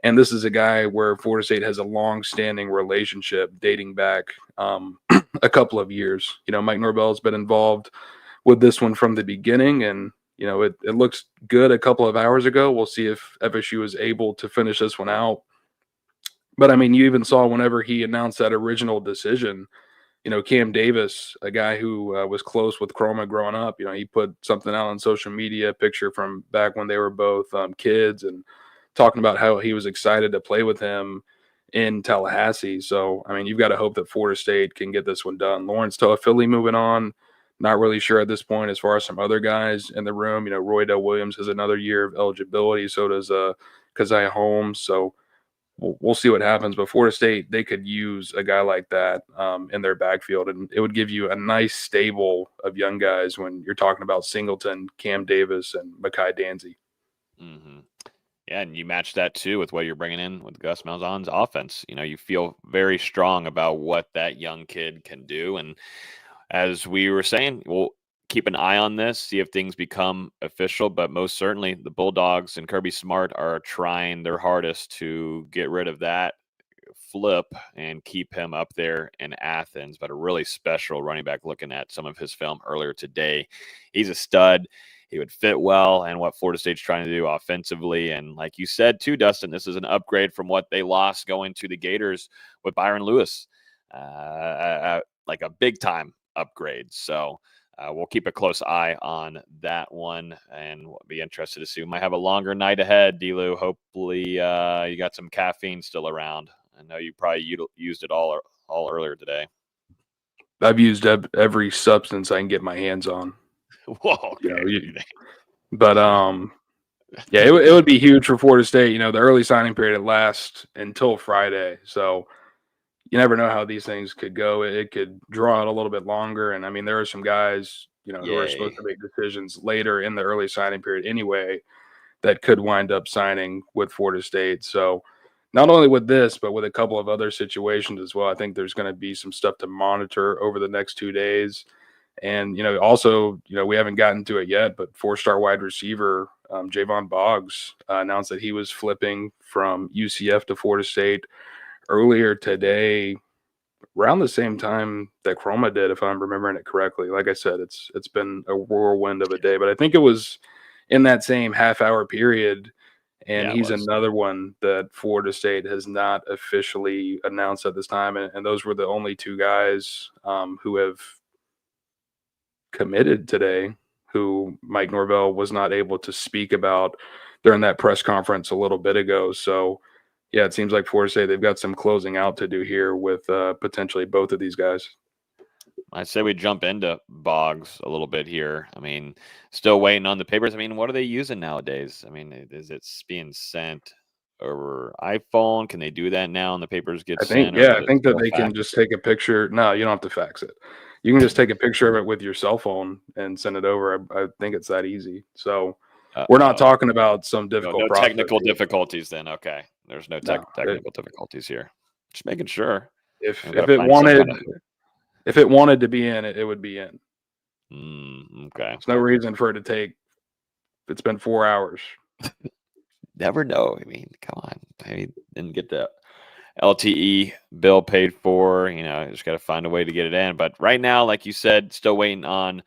And this is a guy where Florida State has a long-standing relationship dating back a couple of years. Mike Norvell has been involved with this one from the beginning, and, it looks good a couple of hours ago. We'll see if FSU is able to finish this one out. But, I mean, you even saw whenever he announced that original decision, Cam Davis, a guy who was close with Kroma growing up, he put something out on social media, a picture from back when they were both kids, and talking about how he was excited to play with him in Tallahassee. So, I mean, you've got to hope that Florida State can get this one done. Lawrence Toafili moving on. Not really sure at this point as far as some other guys in the room. Roy Dell Williams has another year of eligibility. So does Keziah Holmes. So we'll see what happens. But Florida State, they could use a guy like that in their backfield, and it would give you a nice stable of young guys when you're talking about Singleton, Cam Davis, and Mekhi Danzy. Mm-hmm. Yeah, and you match that too with what you're bringing in with Gus Malzahn's offense. You feel very strong about what that young kid can do. And as we were saying, we'll keep an eye on this, see if things become official. But most certainly, the Bulldogs and Kirby Smart are trying their hardest to get rid of that flip and keep him up there in Athens. But a really special running back, looking at some of his film earlier today. He's a stud. He would fit well and what Florida State's trying to do offensively. And like you said too, Dustin, this is an upgrade from what they lost going to the Gators with Byron Lewis, like a big time upgrade. So we'll keep a close eye on that one, and we'll be interested to see. We might have a longer night ahead, D-Lou. Hopefully you got some caffeine still around. I know you probably used it all earlier today. I've used every substance I can get my hands on. Whoa. Okay. But yeah, it would be huge for Florida State. The early signing period lasts until Friday, so you never know how these things could go. It could draw out a little bit longer, and I mean, there are some guys who are supposed to make decisions later in the early signing period anyway that could wind up signing with Florida State. So not only with this, but with a couple of other situations as well. I think there's going to be some stuff to monitor over the next 2 days. And, also, we haven't gotten to it yet, but 4-star wide receiver Javon Boggs announced that he was flipping from UCF to Florida State earlier today, around the same time that Chroma did, if I'm remembering it correctly. Like I said, it's been a whirlwind of a day, but I think it was in that same half-hour period. And Yeah, he's another one that Florida State has not officially announced at this time. And those were the only 2 guys who have committed today, who Mike Norvell was not able to speak about during that press conference a little bit ago. So, yeah, it seems like Florida State, they've got some closing out to do here with potentially both of these guys. I say we jump into Boggs a little bit here. I mean, still waiting on the papers. I mean, what are they using nowadays? I mean, is it being sent over iPhone? Can they do that now and the papers get sent? I think that they can just take a picture. No, you don't have to fax it. You can just take a picture of it with your cell phone and send it over. I think it's that easy. So we're not talking about some difficult no technical difficulties then. Okay. There's no technical difficulties here. Just making sure. If it wanted to be in, it would be in. Okay. There's no reason for it to take. It's been 4 hours. Never know. I mean, come on. I mean, didn't get the LTE bill paid for. Just got to find a way to get it in. But right now, like you said, still waiting on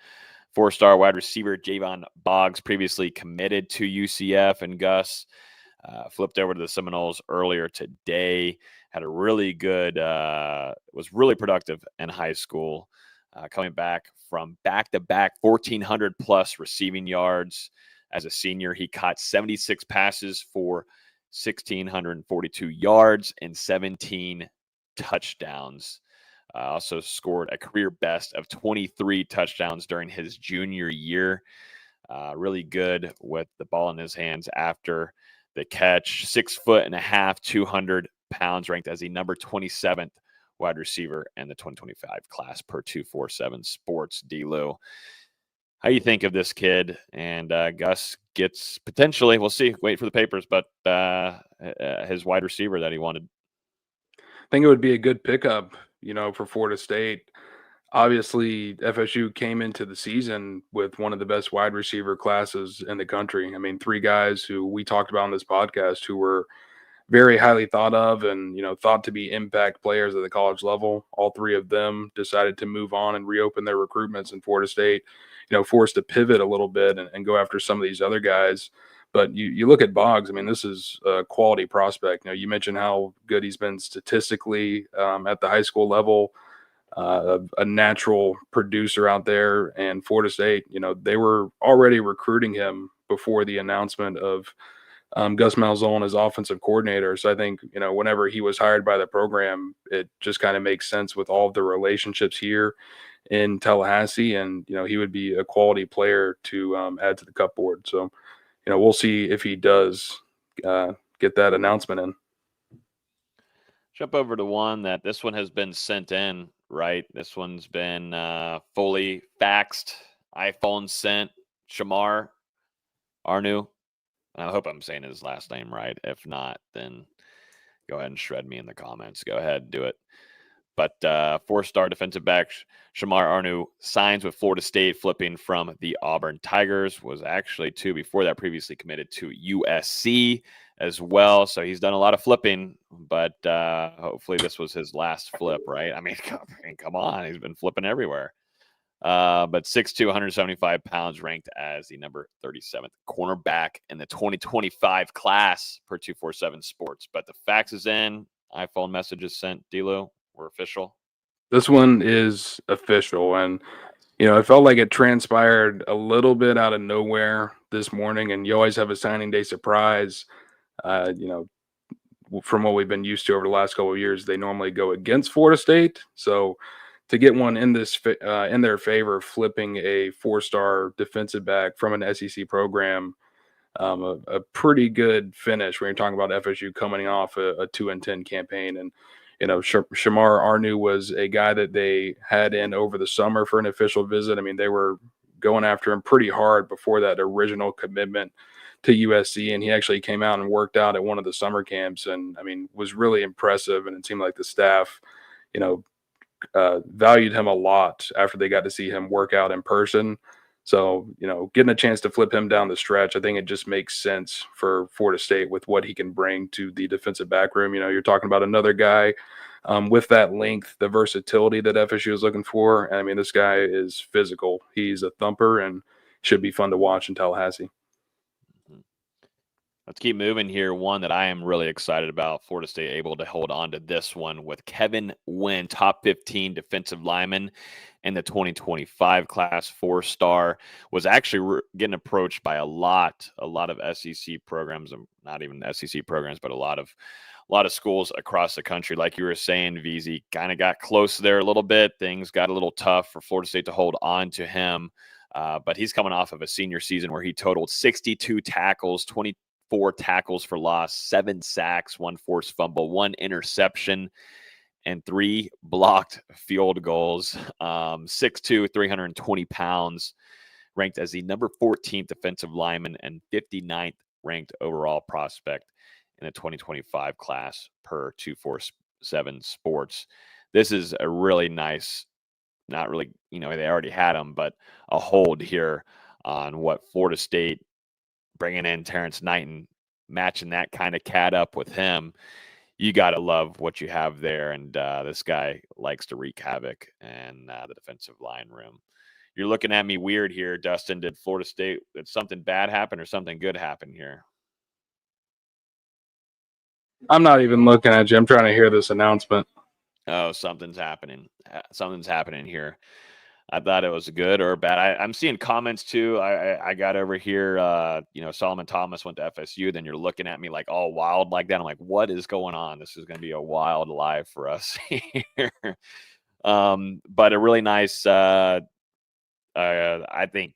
4-star wide receiver Javon Boggs, previously committed to UCF, and Gus flipped over to the Seminoles earlier today. Had a really good, was really productive in high school, coming back from back-to-back 1,400 plus receiving yards. As a senior, he caught 76 passes for 1,642 yards and 17 touchdowns. Also scored a career best of 23 touchdowns during his junior year. Really good with the ball in his hands after the catch. 6'1.5", 200 pounds, ranked as the number 27th wide receiver in the 2025 class per 247 Sports. D-Lou, how you think of this kid? And Gus gets potentially, we'll see, wait for the papers, but his wide receiver that he wanted. I think it would be a good pickup, for Florida State. Obviously, FSU came into the season with one of the best wide receiver classes in the country. I mean, 3 guys who we talked about on this podcast who were very highly thought of and, thought to be impact players at the college level. All 3 of them decided to move on and reopen their recruitments, in Florida State, forced to pivot a little bit and go after some of these other guys. But you look at Boggs, I mean, this is a quality prospect. You mentioned how good he's been statistically at the high school level, a natural producer out there. And Florida State, they were already recruiting him before the announcement of Gus Malzahn as offensive coordinator. So I think, whenever he was hired by the program, it just kind of makes sense with all of the relationships here in Tallahassee. And, he would be a quality player to add to the cupboard. So, we'll see if he does get that announcement in. Jump over to one that this one has been sent in, right? This one's been fully faxed, iPhone sent. Shamar Arnu. I hope I'm saying his last name right. If not, then go ahead and shred me in the comments. Go ahead, do it. But 4-star defensive back Shamar Arnu signs with Florida State, flipping from the Auburn Tigers. Was actually, too, before that, previously committed to USC as well. So he's done a lot of flipping, but hopefully this was his last flip, right? I mean, come on. He's been flipping everywhere. But 6'2", 175 pounds, ranked as the number 37th cornerback in the 2025 class per 247 Sports. But the fax is in. iPhone messages sent. D-Lou, we're official. This one is official. And, it felt like it transpired a little bit out of nowhere this morning. And you always have a signing day surprise. From what we've been used to over the last couple of years, they normally go against Florida State. So to get one in their favor, flipping a 4-star defensive back from an SEC program, a pretty good finish when you're talking about FSU coming off a 2-10 campaign. And, Shamar Arnu was a guy that they had in over the summer for an official visit. I mean, they were going after him pretty hard before that original commitment to USC, and he actually came out and worked out at one of the summer camps, and I mean, was really impressive. And it seemed like the staff, valued him a lot after they got to see him work out in person. So, getting a chance to flip him down the stretch, I think it just makes sense for Florida State with what he can bring to the defensive back room. You're talking about another guy with that length, the versatility that FSU is looking for. And I mean, this guy is physical. He's a thumper and should be fun to watch in Tallahassee. Let's keep moving here. One that I am really excited about, Florida State able to hold on to this one with Kevin Wynn, top 15 defensive lineman in the 2025 class, 4-star, was actually getting approached by a lot of SEC programs, and not even SEC programs, but a lot of schools across the country. Like you were saying, VZ kind of got close there a little bit. Things got a little tough for Florida State to hold on to him. But he's coming off of a senior season where he totaled 62 tackles, 24 tackles for loss, 7 sacks, 1 forced fumble, 1 interception, and 3 blocked field goals. 6'2", 320 pounds, ranked as the number 14th defensive lineman and 59th ranked overall prospect in the 2025 class per 247 Sports. This is a really nice, not really, they already had him, but a hold here on what Florida State bringing in Terrence Knighton, matching that kind of cat up with him. You got to love what you have there. And this guy likes to wreak havoc in the defensive line room. You're looking at me weird here, Dustin. Did something bad happen or something good happen here? I'm not even looking at you. I'm trying to hear this announcement. Oh, something's happening. Something's happening here. I thought it was good or bad. I'm seeing comments too. I got over here. Solomon Thomas went to FSU. Then you're looking at me like all wild like that. I'm like, what is going on? This is going to be a wild live for us here. But a really nice, I think,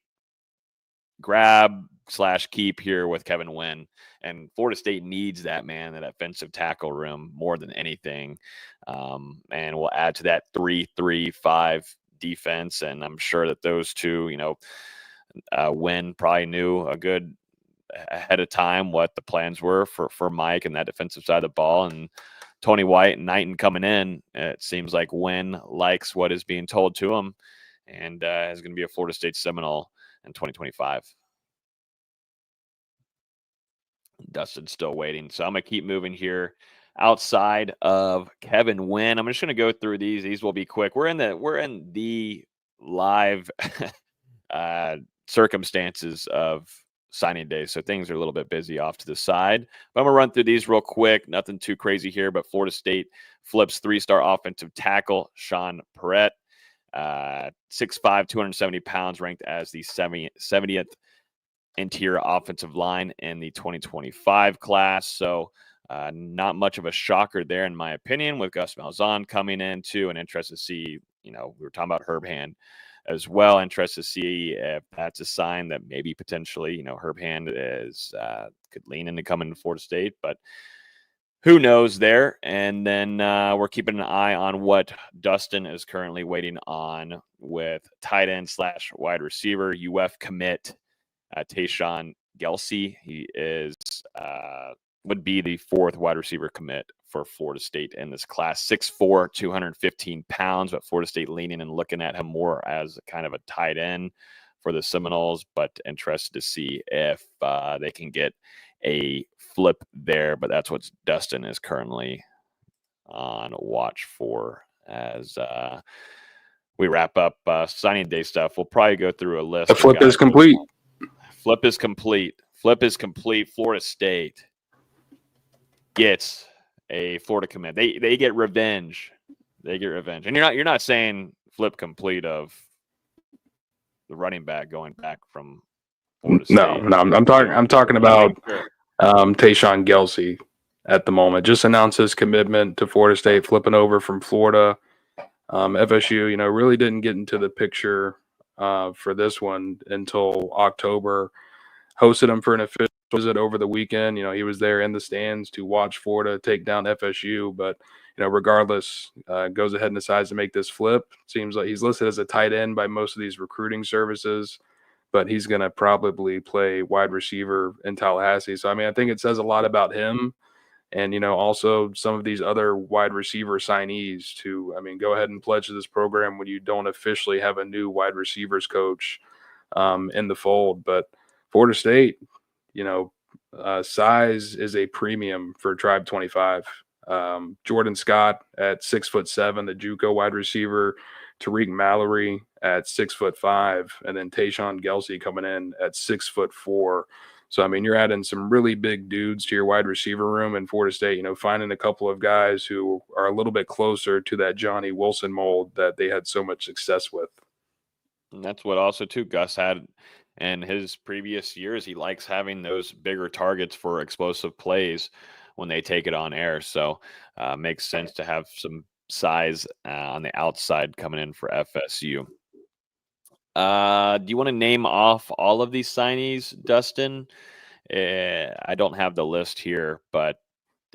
grab/keep here with Kevin Wynn. And Florida State needs that man, that offensive tackle room more than anything. And we'll add to that 3-3-5 defense, and I'm sure that those two, Wynn probably knew a good ahead of time what the plans were for Mike and that defensive side of the ball. And Tony White and Knighton coming in, it seems like Wynn likes what is being told to him, and is going to be a Florida State Seminole in 2025. Dustin's still waiting, so I'm gonna keep moving here. Outside of Kevin Wynn, I'm just going to go through these. These will be quick. We're in the live circumstances of signing day, so things are a little bit busy off to the side. But I'm going to run through these real quick. Nothing too crazy here, but Florida State flips 3-star offensive tackle Sean Perrett, 6'5", 270 pounds, ranked as the 70th interior offensive line in the 2025 class. So not much of a shocker there, in my opinion, with Gus Malzahn coming in too. And interested to see, we were talking about Herb Hand as well. Interested to see if that's a sign that maybe potentially, Herb Hand could lean into coming to Florida State, but who knows there. And then we're keeping an eye on what Dustin is currently waiting on with tight end / wide receiver, UF commit Tayshawn Gelsey. He would be the 4th wide receiver commit for Florida State in this class. 6'4", 215 pounds, but Florida State leaning and looking at him more as kind of a tight end for the Seminoles, but interested to see if they can get a flip there. But that's what Dustin is currently on watch for as we wrap up signing day stuff. We'll probably go through a list. The flip is complete. Flip is complete. Flip is complete. Florida State gets a Florida commit. They get revenge. They get revenge. And you're not saying flip complete of the running back going back from Florida State. No. I'm talking about Tayshawn Gelsey at the moment. Just announced his commitment to Florida State, flipping over from Florida. FSU, really didn't get into the picture for this one until October. Hosted him for an official visit over the weekend. He was there in the stands to watch Florida take down FSU. But, regardless, goes ahead and decides to make this flip. Seems like he's listed as a tight end by most of these recruiting services. but he's going to probably play wide receiver in Tallahassee. So, I mean, I think it says a lot about him. And, also some of these other wide receiver signees to, I mean, go ahead and pledge to this program when you don't officially have a new wide receivers coach in the fold. But Florida State, size is a premium for Tribe 25. Jordan Scott at 6'7", the JUCO wide receiver, Tariq Mallory at 6'5", and then Tayshawn Gelsey coming in at 6'4". So, I mean, you're adding some really big dudes to your wide receiver room in Florida State, finding a couple of guys who are a little bit closer to that Johnny Wilson mold that they had so much success with. And that's what also, too, Gus had in his previous years. He likes having those bigger targets for explosive plays when they take it on air. So, makes sense to have some size on the outside coming in for FSU. Do you want to name off all of these signees, Dustin? I don't have the list here, but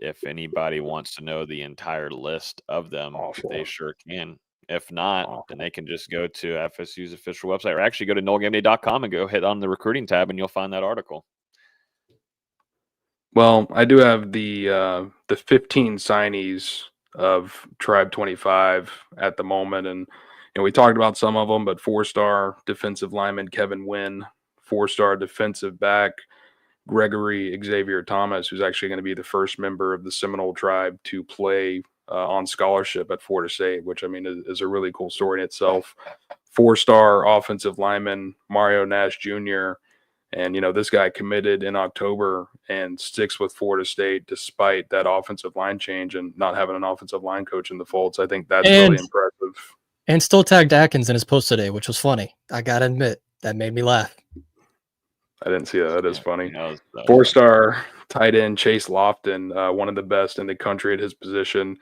if anybody wants to know the entire list of them, they sure can. If not, then they can just go to FSU's official website, or actually go to NoleGameday.com and go hit on the recruiting tab, and you'll find that article. Well, I do have the 15 signees of Tribe 25 at the moment, and we talked about some of them, but 4-star defensive lineman Kevin Wynn, 4-star defensive back Gregory Xavier Thomas, who's actually going to be the first member of the Seminole tribe to play on scholarship at Florida State, which, I mean, is a really cool story in itself. 4-star offensive lineman Mario Nash Jr., and, this guy committed in October and sticks with Florida State despite that offensive line change and not having an offensive line coach in the fold. So I think that's really impressive. And still tagged Atkins in his post today, which was funny. I got to admit, that made me laugh. I didn't see that. That is funny. 4-star tight end Chase Lofton, one of the best in the country at his position.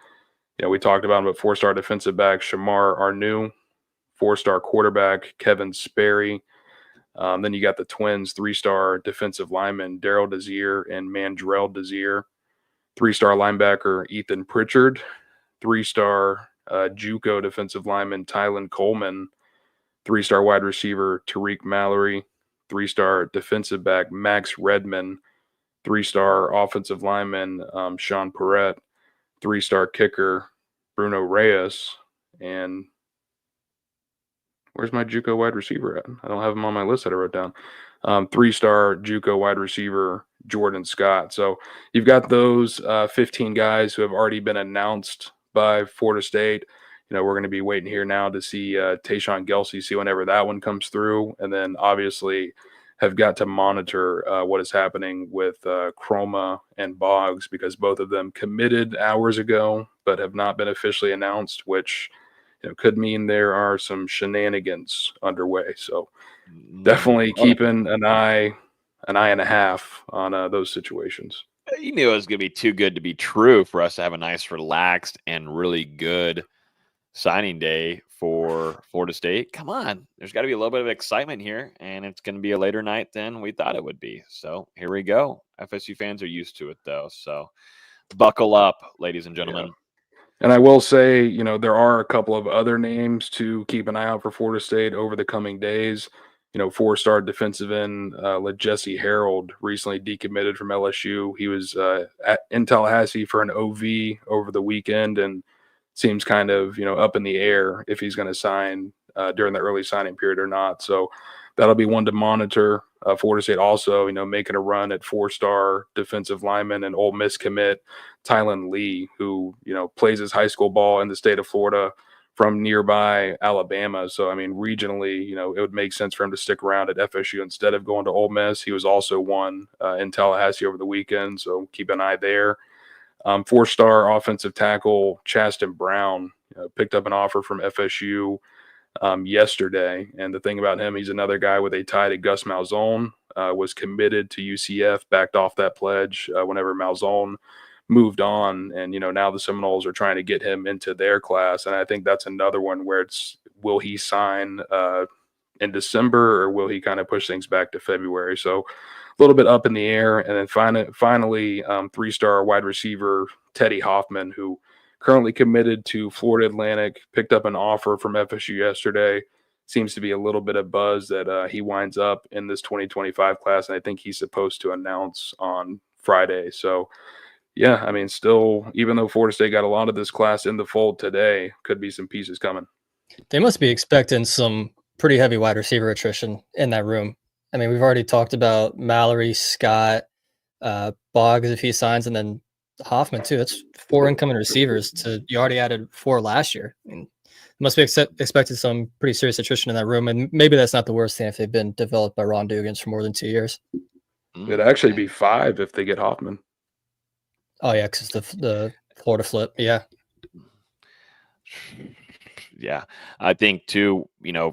We talked about him, but 4-star defensive back Shamar Arnu, 4-star quarterback Kevin Sperry. Then you got the Twins 3-star defensive lineman Daryl Desir and Mandrell Desir, 3-star linebacker Ethan Pritchard, 3-star JUCO defensive lineman Tylen Coleman, 3-star wide receiver Tariq Mallory, 3-star defensive back Max Redman, 3-star offensive lineman Sean Perrette, 3-star kicker Bruno Reyes, and where's my JUCO wide receiver at? I don't have him on my list that I wrote down. 3-star JUCO wide receiver Jordan Scott. So you've got those 15 guys who have already been announced by Florida State. We're going to be waiting here now to see Tayshawn Gelsey, see whenever that one comes through. And then obviously have got to monitor what is happening with Chroma and Boggs, because both of them committed hours ago but have not been officially announced, which could mean there are some shenanigans underway. So definitely keeping an eye and a half on those situations. You knew it was going to be too good to be true for us to have a nice, relaxed, and really good signing day for Florida State. Come on, there's got to be a little bit of excitement here, and it's going to be a later night than we thought it would be. So here we go. FSU fans are used to it, though. So buckle up, ladies and gentlemen. Yeah. And I will say, there are a couple of other names to keep an eye out for Florida State over the coming days. 4-star defensive end Jesse Harold recently decommitted from LSU. He was in Tallahassee for an OV over the weekend and seems kind of, up in the air if he's going to sign during the early signing period or not. So that'll be one to monitor. Florida State also, making a run at 4-star defensive lineman and Ole Miss commit Tylen Lee, who, plays his high school ball in the state of Florida from nearby Alabama. So, I mean, regionally, it would make sense for him to stick around at FSU instead of going to Ole Miss. He was also one in Tallahassee over the weekend, so keep an eye there. 4-star offensive tackle Chaston Brown picked up an offer from FSU yesterday. And the thing about him, he's another guy with a tie to Gus Malzahn, was committed to UCF, backed off that pledge whenever Malzahn moved on. And, now the Seminoles are trying to get him into their class. And I think that's another one where will he sign in December, or will he kind of push things back to February? So a little bit up in the air. And then finally 3-star wide receiver Teddy Hoffman, who currently committed to Florida Atlantic, picked up an offer from FSU yesterday, seems to be a little bit of buzz that he winds up in this 2025 class, and I think he's supposed to announce on Friday. So, yeah, I mean, still, even though Florida State got a lot of this class in the fold today, could be some pieces coming. They must be expecting some pretty heavy wide receiver attrition in that room. I mean, we've already talked about Mallory, Scott, Boggs if he signs, and then Hoffman too. That's 4 incoming receivers. You already added 4 last year. I mean, must be expected some pretty serious attrition in that room, and maybe that's not the worst thing if they've been developed by Ron Dugans for more than 2 years. It'd actually be 5 if they get Hoffman. Oh yeah, because the Florida flip, yeah. Yeah, I think too,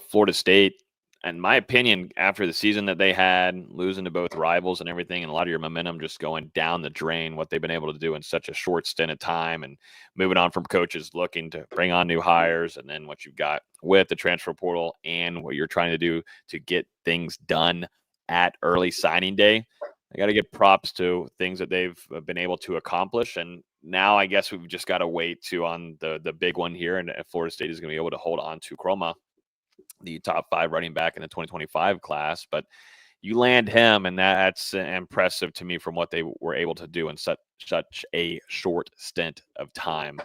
Florida State, in my opinion, after the season that they had, losing to both rivals and everything, and a lot of your momentum just going down the drain, what they've been able to do in such a short stint of time, and moving on from coaches looking to bring on new hires, and then what you've got with the transfer portal and what you're trying to do to get things done at early signing day. I got to give props to things that they've been able to accomplish. And now I guess we've just got to wait on the big one here. And Florida State is going to be able to hold on to Chroma, the top 5 running back in the 2025 class. But you land him, and that's impressive to me from what they were able to do in such a short stint of time,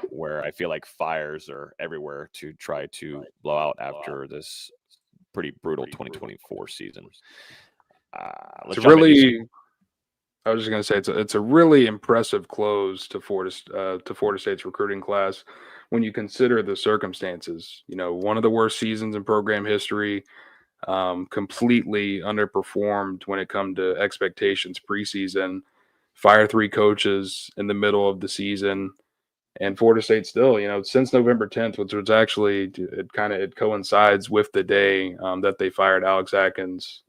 where I feel like fires are everywhere to try to blow out after this pretty brutal 2024 season. I was just going to say it's a really impressive close to Florida State's recruiting class when you consider the circumstances. One of the worst seasons in program history, completely underperformed when it come to expectations preseason, fire 3 coaches in the middle of the season, and Florida State still, since November 10th, which was actually it coincides with the day that they fired Alex Atkins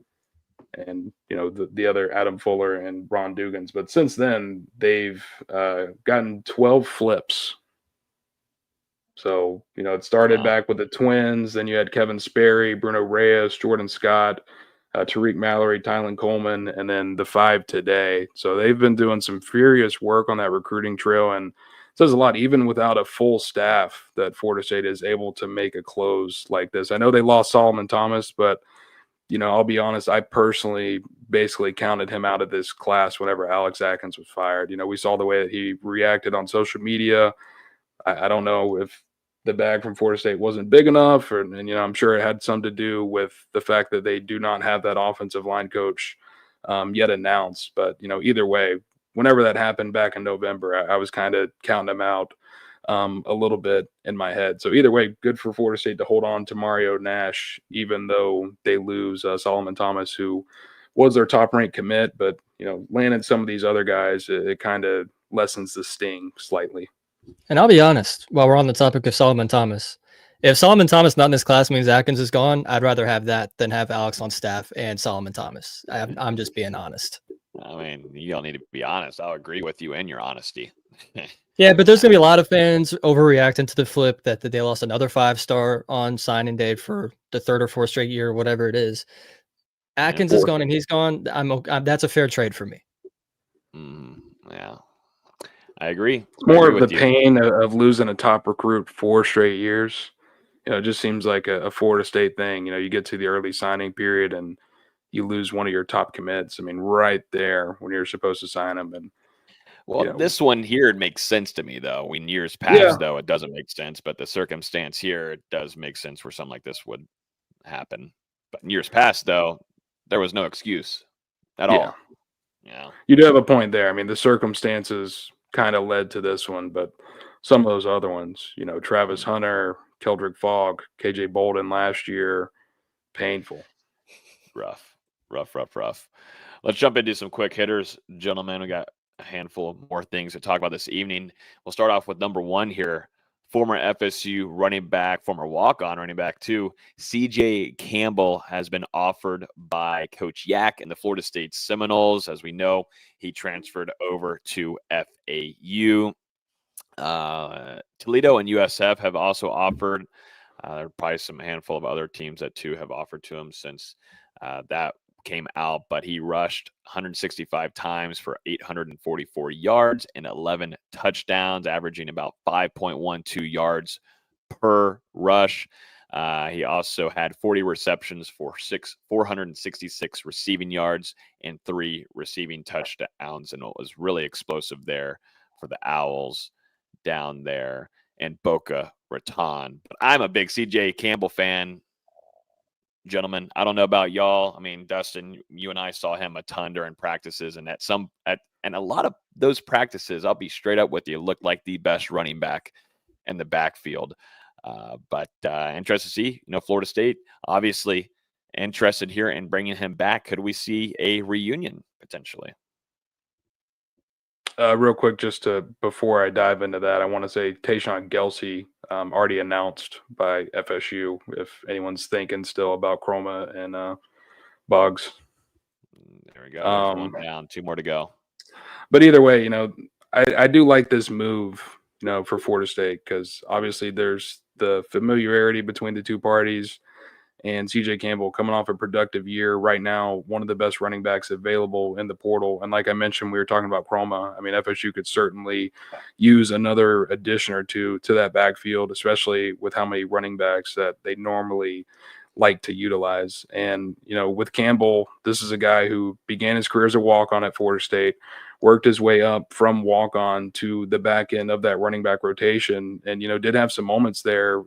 and the other Adam Fuller and Ron Dugans. But since then, they've gotten 12 flips. So, it started back with the twins. Then you had Kevin Sperry, Bruno Reyes, Jordan Scott, Tariq Mallory, Tylen Coleman, and then the 5 today. So they've been doing some furious work on that recruiting trail. And it says a lot, even without a full staff, that Florida State is able to make a close like this. I know they lost Solomon Thomas, but I'll be honest, I personally basically counted him out of this class whenever Alex Atkins was fired. We saw the way that he reacted on social media. I don't know if the bag from Florida State wasn't big enough, and I'm sure it had some to do with the fact that they do not have that offensive line coach yet announced. But, either way, whenever that happened back in November, I was kind of counting him out a little bit in my head. So either way, good for Florida State to hold on to Mario Nash, even though they lose Solomon Thomas, who was their top ranked commit. But, landing some of these other guys, it kind of lessens the sting slightly. And I'll be honest, while we're on the topic of Solomon Thomas, if Solomon Thomas not in this class means Atkins is gone, I'd rather have that than have Alex on staff and Solomon Thomas. I'm just being honest. I mean, you don't need to be honest. I'll agree with you in your honesty. Yeah, but there's going to be a lot of fans overreacting to the flip that they lost another 5-star on signing day for the 3rd or 4th straight year, whatever it is. Atkins is gone and he's gone. That's a fair trade for me. Yeah, I agree. It's more of the pain of losing a top recruit 4 straight years. It just seems like a Florida State thing. You get to the early signing period and you lose one of your top commits. I mean, right there when you're supposed to sign them. And this one here, it makes sense to me, though. In years past, though, it doesn't make sense. But the circumstance here, it does make sense where something like this would happen. But in years past, though, there was no excuse at all. Yeah. You do have a point there. I mean, the circumstances kind of led to this one, but some of those other ones, Travis Hunter, Keldrick Fogg, KJ Bolden last year, painful. Rough. Let's jump into some quick hitters, gentlemen. We got a handful of more things to talk about this evening. We'll start off with number 1 here. Former FSU running back, former walk-on running back too, CJ Campbell has been offered by Coach Yak and the Florida State Seminoles. As we know, he transferred over to FAU. Toledo and USF have also offered. There are probably some handful of other teams that too have offered to him since that came out, but he rushed 165 times for 844 yards and 11 touchdowns, averaging about 5.12 yards per rush. He also had 40 receptions for 466 receiving yards and 3 receiving touchdowns, and it was really explosive there for the Owls down there in Boca Raton. But I'm a big CJ Campbell fan. Gentlemen, I don't know about y'all. I mean, Dustin, you and I saw him a ton during practices, and and a lot of those practices, I'll be straight up with you, looked like the best running back in the backfield. But interested to see, Florida State, obviously interested here in bringing him back. Could we see a reunion potentially? Real quick, before I dive into that, I want to say Tayshawn Gelsey already announced by FSU. If anyone's thinking still about Chroma and Boggs, there we go. There's one down, 2 more to go. But either way, I do like this move, for Florida State, because obviously there's the familiarity between the two parties. And CJ Campbell coming off a productive year right now, one of the best running backs available in the portal. And like I mentioned, we were talking about Chroma. I mean, FSU could certainly use another addition or two to that backfield, especially with how many running backs that they normally like to utilize. And, with Campbell, this is a guy who began his career as a walk-on at Florida State, worked his way up from walk-on to the back end of that running back rotation, and, did have some moments there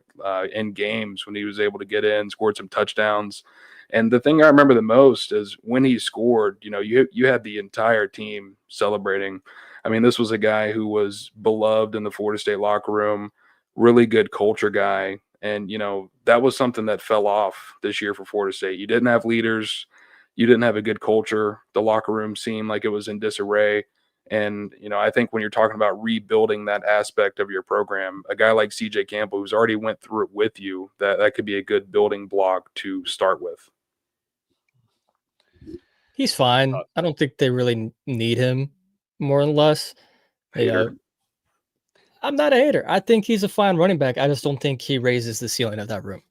in games when he was able to get in, scored some touchdowns. And the thing I remember the most is when he scored, you had the entire team celebrating. I mean, this was a guy who was beloved in the Florida State locker room, really good culture guy. And, that was something that fell off this year for Florida State. You didn't have leaders. You didn't have a good culture. The locker room seemed like it was in disarray. And, I think when you're talking about rebuilding that aspect of your program, a guy like CJ Campbell, who's already went through it with you, that could be a good building block to start with. He's fine. I don't think they really need him more or less. I'm not a hater. I think he's a fine running back. I just don't think he raises the ceiling of that room.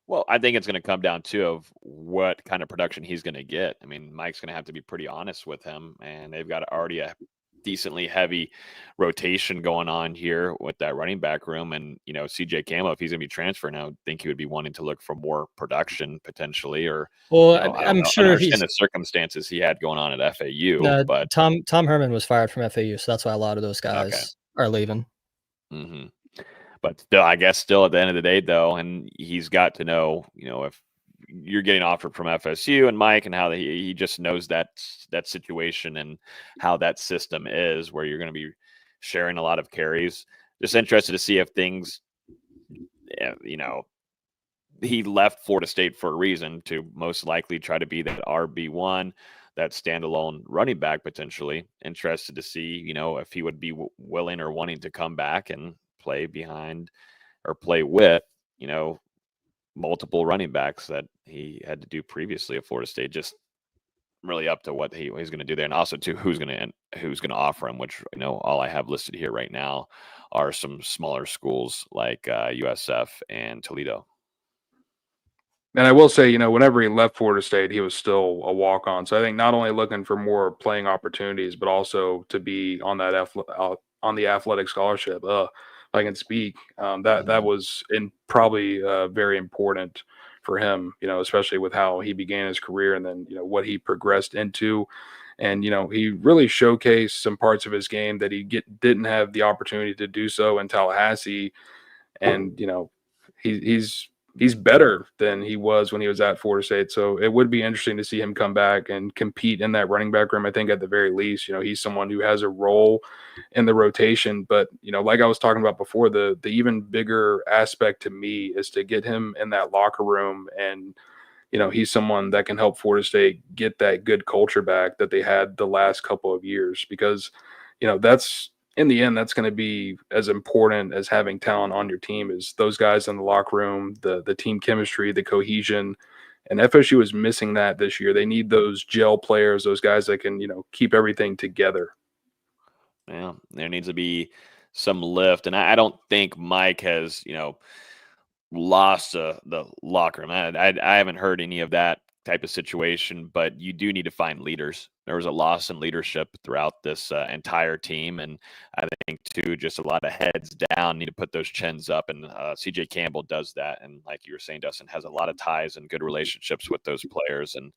Well, I think it's going to come down to of what kind of production he's going to get. I mean, Mike's going to have to be pretty honest with him, and they've got already a decently heavy rotation going on here with that running back room. And, CJ Campbell, if he's going to be transferring, I would think he would be wanting to look for more production potentially, or, I'm sure I understand the circumstances he had going on at FAU, but Tom Herman was fired from FAU. So that's why a lot of those guys are leaving. Mm-hmm. But still, I guess at the end of the day, though, and he's got to know, if you're getting offered from FSU and Mike, and how he just knows that situation and how that system is, where you're going to be sharing a lot of carries. Just interested to see if things, he left Florida State for a reason, to most likely try to be that RB1, that standalone running back potentially. Interested to see, if he would be willing or wanting to come back and play behind or play with, multiple running backs that he had to do previously at Florida State. Just really up to what he's going to do there, and also to who's going to offer him, which, all I have listed here right now are some smaller schools like USF and Toledo. And I will say, whenever he left Florida State, he was still a walk-on. So I think not only looking for more playing opportunities, but also to be on that on the athletic scholarship. If I can speak, that was probably very important for him. Especially with how he began his career, and then what he progressed into. And he really showcased some parts of his game that he didn't have the opportunity to do so in Tallahassee. And he's better than he was when he was at Florida State. So it would be interesting to see him come back and compete in that running back room. I think at the very least, he's someone who has a role in the rotation. But, like I was talking about before, the even bigger aspect to me is to get him in that locker room. And, he's someone that can help Florida State get that good culture back that they had the last couple of years. Because, in the end, that's going to be as important as having talent on your team, is those guys in the locker room, the team chemistry, the cohesion. And FSU is missing that this year. They need those gel players, those guys that can, keep everything together. Yeah, there needs to be some lift. And I don't think Mike has, lost the locker room. I haven't heard any of that type of situation, but you do need to find leaders. There was a loss in leadership throughout this entire team, and I think too, just a lot of heads down, need to put those chins up, and CJ Campbell does that, and like you were saying, Dustin has a lot of ties and good relationships with those players, and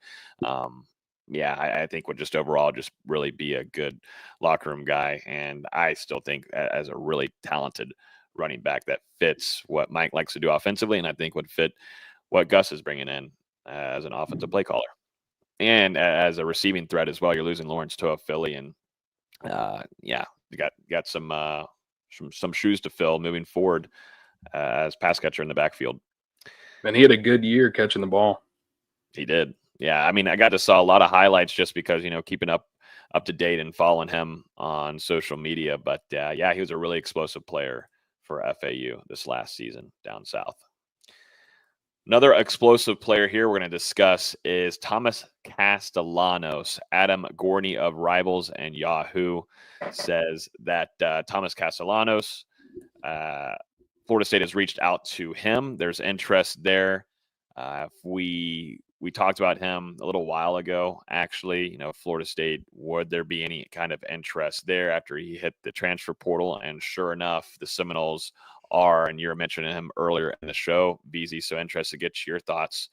yeah, I think would just overall just really be a good locker room guy, and I still think as a really talented running back that fits what Mike likes to do offensively, and I think would fit what Gus is bringing in as an offensive play caller and as a receiving threat as well. You're losing Lawrence to a Philly, and yeah, you got some shoes to fill moving forward as pass catcher in the backfield. And he had a good year catching the ball. He did. Yeah, I mean, I got to saw a lot of highlights just because, keeping up to date and following him on social media. But yeah, he was a really explosive player for FAU this last season down south. Another explosive player here we're going to discuss is Thomas Castellanos. Adam Gorney of Rivals and Yahoo says that Thomas Castellanos, Florida State has reached out to him. There's interest there. We talked about him a little while ago, actually. Florida State, would there be any kind of interest there after he hit the transfer portal? And sure enough, the Seminoles are, and you were mentioning him earlier in the show, BZ, so interested to get your thoughts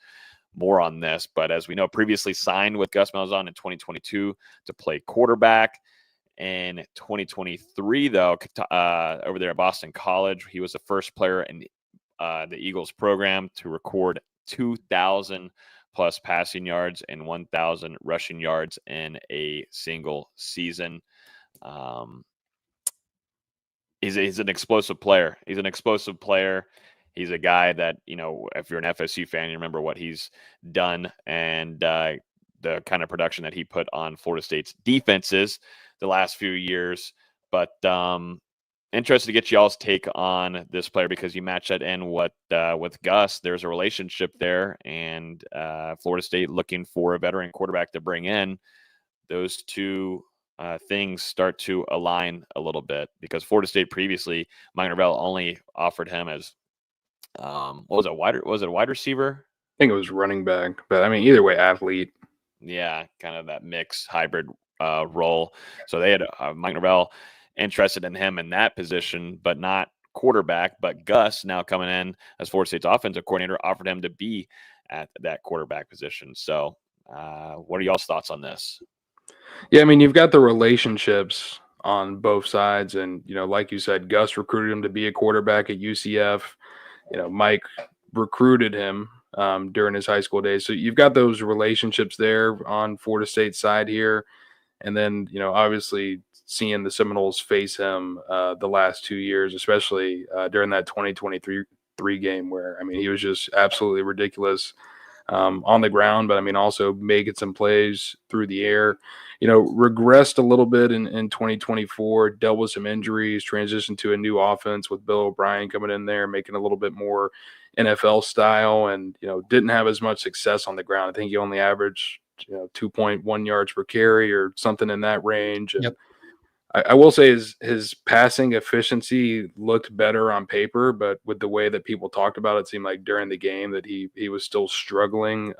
more on this. But as we know, previously signed with Gus Malzahn in 2022 to play quarterback. In 2023, though, over there at Boston College, he was the first player in the Eagles program to record 2,000 plus passing yards and 1,000 rushing yards in a single season. He's an explosive player. He's an explosive player. He's a guy that, if you're an FSU fan, you remember what he's done and the kind of production that he put on Florida State's defenses the last few years. But interested to get y'all's take on this player because you match that in with Gus. There's a relationship there, and Florida State looking for a veteran quarterback to bring in. Those two things start to align a little bit because Florida State previously, Mike Norvell only offered him as was it a wide receiver? I think it was running back, but I mean, either way, athlete. Yeah, kind of that mix hybrid role. So they had Mike Norvell interested in him in that position, but not quarterback. But Gus, now coming in as Florida State's offensive coordinator, offered him to be at that quarterback position. So what are y'all's thoughts on this? Yeah, I mean, you've got the relationships on both sides. And, like you said, Gus recruited him to be a quarterback at UCF. Mike recruited him during his high school days. So you've got those relationships there on Florida State's side here. And then, obviously seeing the Seminoles face him the last 2 years, especially during that 2023 game where, I mean, he was just absolutely ridiculous on the ground, but I mean, also making some plays through the air, regressed a little bit in 2024, dealt with some injuries, transitioned to a new offense with Bill O'Brien coming in there, making a little bit more NFL style and, didn't have as much success on the ground. I think he only averaged, 2.1 yards per carry or something in that range. And yep. I will say his passing efficiency looked better on paper, but with the way that people talked about it, seemed like during the game that he was still struggling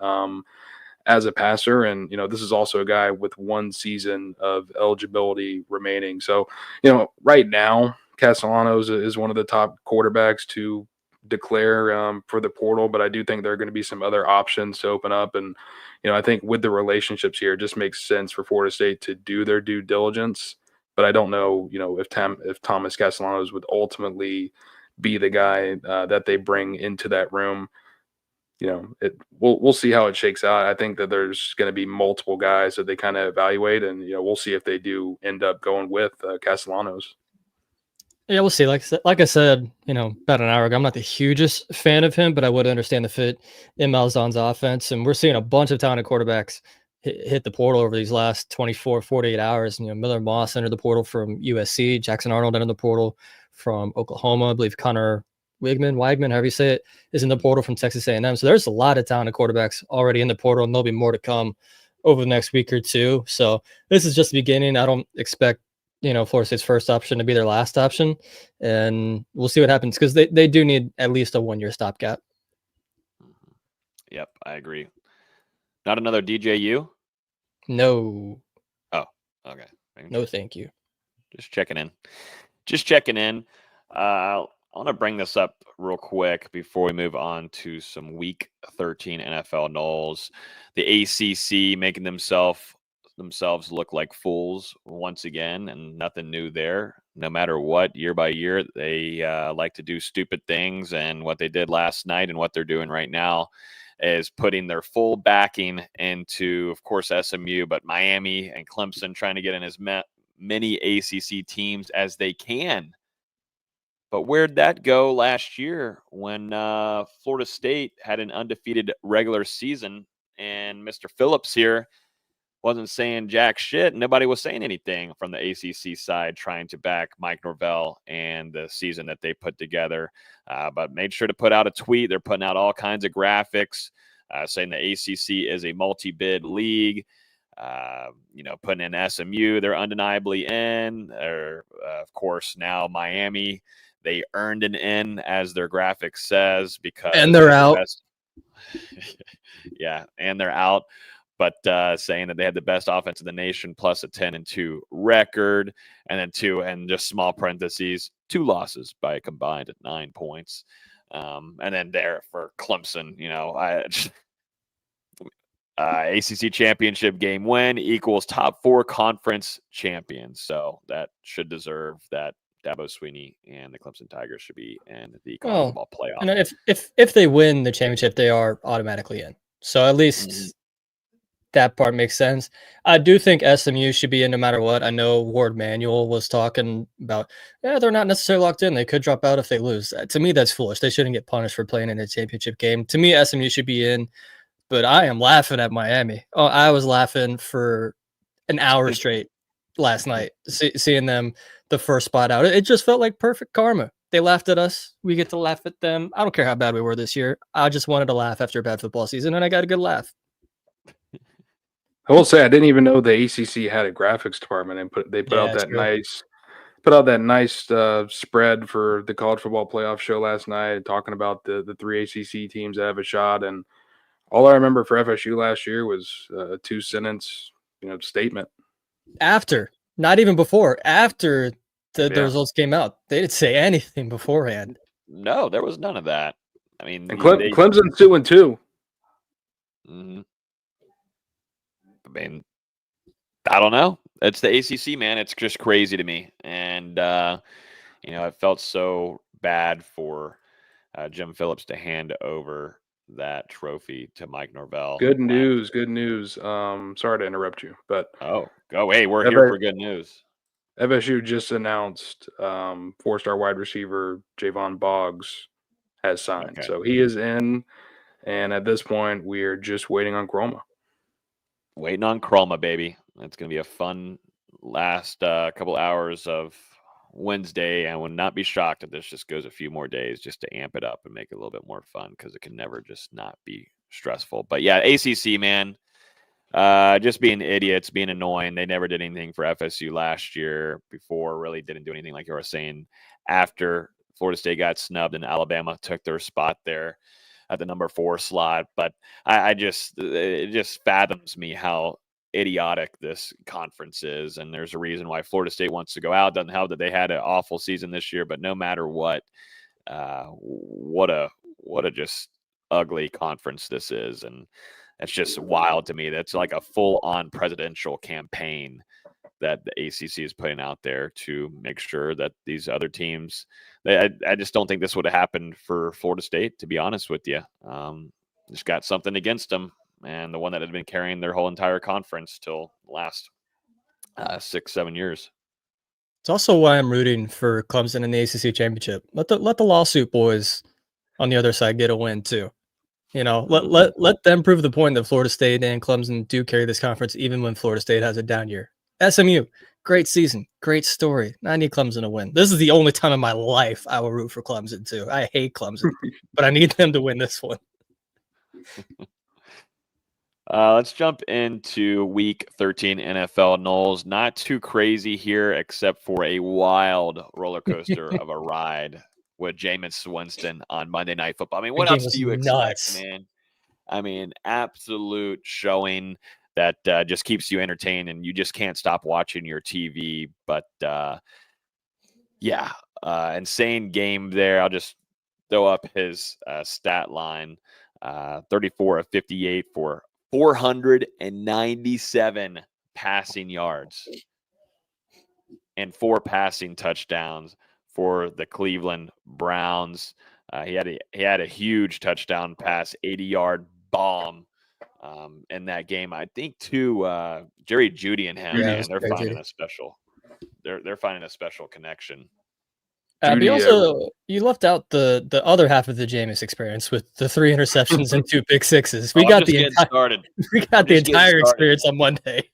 as a passer. And, this is also a guy with 1 season of eligibility remaining. So, right now, Castellanos is one of the top quarterbacks to declare for the portal, but I do think there are going to be some other options to open up. And, I think with the relationships here, it just makes sense for Florida State to do their due diligence. But I don't know, if Thomas Castellanos would ultimately be the guy that they bring into that room. We'll see how it shakes out. I think that there's going to be multiple guys that they kind of evaluate, and we'll see if they do end up going with Castellanos. Yeah, we'll see. Like I said, about an hour ago, I'm not the hugest fan of him, but I would understand the fit in Malzahn's offense. And we're seeing a bunch of talented quarterbacks hit the portal over these last 24, 48 hours. Miller Moss entered the portal from USC. Jackson Arnold entered the portal from Oklahoma. I believe Connor Weigman, however you say it, is in the portal from Texas A&M. So there's a lot of talented quarterbacks already in the portal, and there'll be more to come over the next week or two. So this is just the beginning. I don't expect, Florida State's first option to be their last option. And we'll see what happens because they do need at least a 1-year stopgap. Yep, I agree. Not another DJU? No, Oh, okay. no, thank you. Just checking in. Just checking in. I want to bring this up real quick before we move on to some Week 13 NFL Noles. The ACC making themselves look like fools once again, and nothing new there. No matter what, year by year, they like to do stupid things, and what they did last night and what they're doing right now is putting their full backing into, of course, SMU, but Miami and Clemson trying to get in as many ACC teams as they can. But where'd that go last year when Florida State had an undefeated regular season and Mr. Phillips here wasn't saying jack shit? Nobody was saying anything from the ACC side trying to back Mike Norvell and the season that they put together, but made sure to put out a tweet. They're putting out all kinds of graphics saying the ACC is a multi-bid league. Putting in SMU, they're undeniably in. Or, of course, now Miami, they earned an in, as their graphic says, because And they're out. Yeah, and they're out. But saying that they had the best offense in the nation, plus a 10-2 record, and then just small parentheses, 2 losses by a combined 9 points. And then there for Clemson, ACC championship game win equals top 4 conference champions. So that should deserve that. Dabo Swinney and the Clemson Tigers should be in the college football playoff. And if they win the championship, they are automatically in. So at least that part makes sense. I do think SMU should be in no matter what. I know Ward Manuel was talking about, they're not necessarily locked in. They could drop out if they lose. To me, that's foolish. They shouldn't get punished for playing in a championship game. To me, SMU should be in. But I am laughing at Miami. Oh, I was laughing for an hour straight last night, seeing them the first spot out. It just felt like perfect karma. They laughed at us. We get to laugh at them. I don't care how bad we were this year. I just wanted to laugh after a bad football season, and I got a good laugh. I will say I didn't even know the ACC had a graphics department, and they put out that nice spread for the college football playoff show last night, talking about the 3 ACC teams that have a shot. And all I remember for FSU last year was a 2-sentence, statement. After, not even before, after the results came out, they didn't say anything beforehand. No, there was none of that. I mean, and Clemson's 2-2. Mm-hmm. I mean, I don't know. It's the ACC, man. It's just crazy to me, and it felt so bad for Jim Phillips to hand over that trophy to Mike Norvell. Good news. Sorry to interrupt you, but hey, we're here for good news. FSU just announced 4-star wide receiver Javon Boggs has signed, so he is in. And at this point, we are just waiting on Chroma. Waiting on Chroma, baby. It's going to be a fun last couple hours of Wednesday. I would not be shocked if this just goes a few more days just to amp it up and make it a little bit more fun, because it can never just not be stressful. But yeah, ACC, man, just being idiots, being annoying. They never did anything for FSU last year before, really didn't do anything, like you were saying, after Florida State got snubbed and Alabama took their spot there at the number 4 slot. But it just fathoms me how idiotic this conference is, and there's a reason why Florida State wants to go out. Doesn't help that they had an awful season this year, but no matter what a just ugly conference this is, and it's just wild to me. That's like a full-on presidential campaign that the ACC is putting out there to make sure that these other teams, I just don't think this would have happened for Florida State, to be honest with you. Just got something against them, and the one that had been carrying their whole entire conference till last 6-7 years. It's also why I'm rooting for Clemson in the ACC championship. Let the lawsuit boys on the other side get a win too. Let them prove the point that Florida State and Clemson do carry this conference, even when Florida State has a down year. SMU, great season, great story. I need Clemson to win. This is the only time in my life I will root for Clemson too. I hate Clemson, but I need them to win this one. Let's jump into Week 13 NFL Noles. Not too crazy here, except for a wild roller coaster of a ride with Jameis Winston on Monday Night Football. I mean, what else do you expect, man? I mean, absolute showing that just keeps you entertained and you just can't stop watching your TV. But yeah, insane game there. I'll just throw up his stat line 34 of 58 for 497 passing yards and 4 passing touchdowns for the Cleveland Browns. He had a huge touchdown pass, 80-yard bomb in that game. I think too, Jerry Jeudy and him, man, they're finding a special. They're finding a special connection. But you left out the other half of the Jameis experience with the 3 interceptions and 2 pick sixes. We got the entire experience on Monday.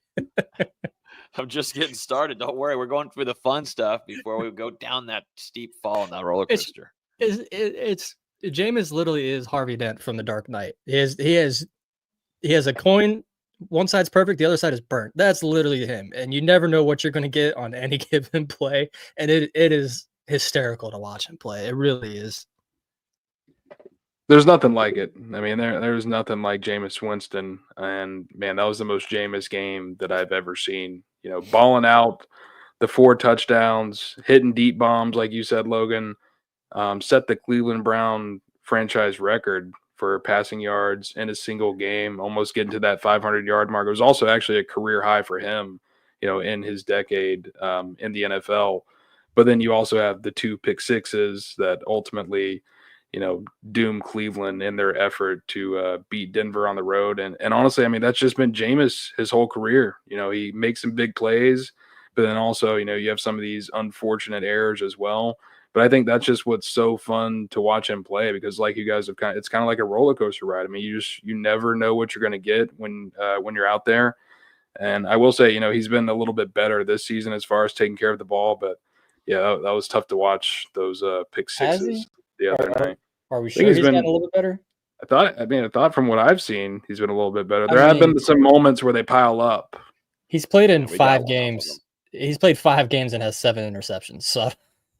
I'm just getting started. Don't worry, we're going through the fun stuff before we go down that steep fall on that roller coaster. It's Jameis literally is Harvey Dent from The Dark Knight. He has a coin. One side's perfect, the other side is burnt. That's literally him, and you never know what you're going to get on any given play. And it is hysterical to watch him play. It really is. There's nothing like it. I mean, there's nothing like Jameis Winston, and man, that was the most Jameis game that I've ever seen. You know, balling out, the 4 touchdowns, hitting deep bombs, like you said, Logan, set the Cleveland Brown franchise record for passing yards in a single game, almost getting to that 500-yard mark. It was also actually a career high for him, you know, in his decade in the NFL. But then you also have the 2 pick sixes that ultimately, you know, doom Cleveland in their effort to beat Denver on the road. And honestly, I mean, that's just been Jameis his whole career. You know, he makes some big plays, but then also, you know, you have some of these unfortunate errors as well. But I think that's just what's so fun to watch him play, because like you guys have it's kind of like a roller coaster ride. I mean, you never know what you're going to get when you're out there. And I will say, you know, he's been a little bit better this season as far as taking care of the ball, but yeah, that was tough to watch those pick sixes the other night. Are we sure he's gotten a little bit better? I thought from what I've seen, he's been a little bit better. There have been some moments where they pile up. He's played in 5 games. He's played 5 games and has 7 interceptions. So,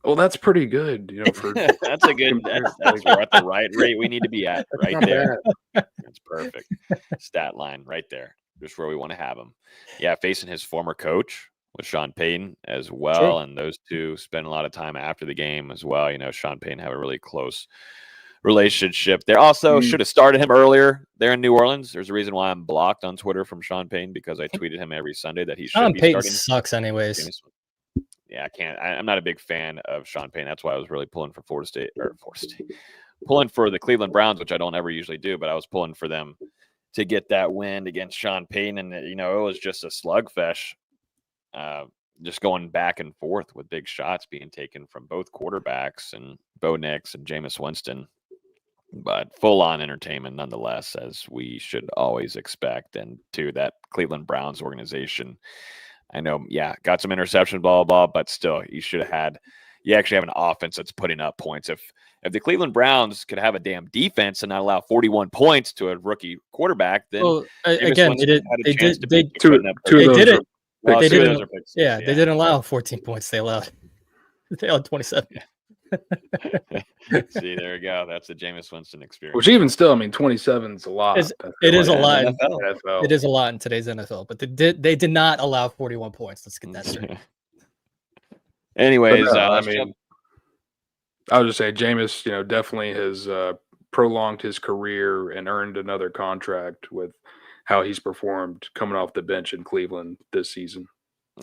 well, that's pretty good. You know, for that's a good. That's we're at the right rate we need to be at right there. That's perfect. Stat line right there, just where we want to have him. Yeah, facing his former coach with Sean Payton as well. Sure. And those two spend a lot of time after the game as well. You know, Sean Payton have a really close relationship there. Also, should have started him earlier there in New Orleans. There's a reason why I'm blocked on Twitter from Sean Payton, because I tweeted him every Sunday that he should be Payton starting. Sucks anyways. Yeah, I can't. I'm not a big fan of Sean Payton. That's why I was really pulling for pulling for the Cleveland Browns, which I don't ever usually do, but I was pulling for them to get that win against Sean Payton. And, you know, it was just a slugfest. Just going back and forth with big shots being taken from both quarterbacks, and Bo Nix and Jameis Winston, but full-on entertainment nonetheless, as we should always expect. And to that Cleveland Browns organization, I know, yeah, got some interception, blah, blah, but still, you actually have an offense that's putting up points. If the Cleveland Browns could have a damn defense and not allow 41 points to a rookie quarterback, then again, they didn't allow 14 points. They allowed 27. See, there we go. That's the Jameis Winston experience. Which even still, I mean, 27 is a lot. It is a lot. It is a lot in today's NFL, but they did not allow 41 points. Let's get that straight. Anyways, I mean, I would just say Jameis, you know, definitely has prolonged his career and earned another contract with how he's performed coming off the bench in Cleveland this season.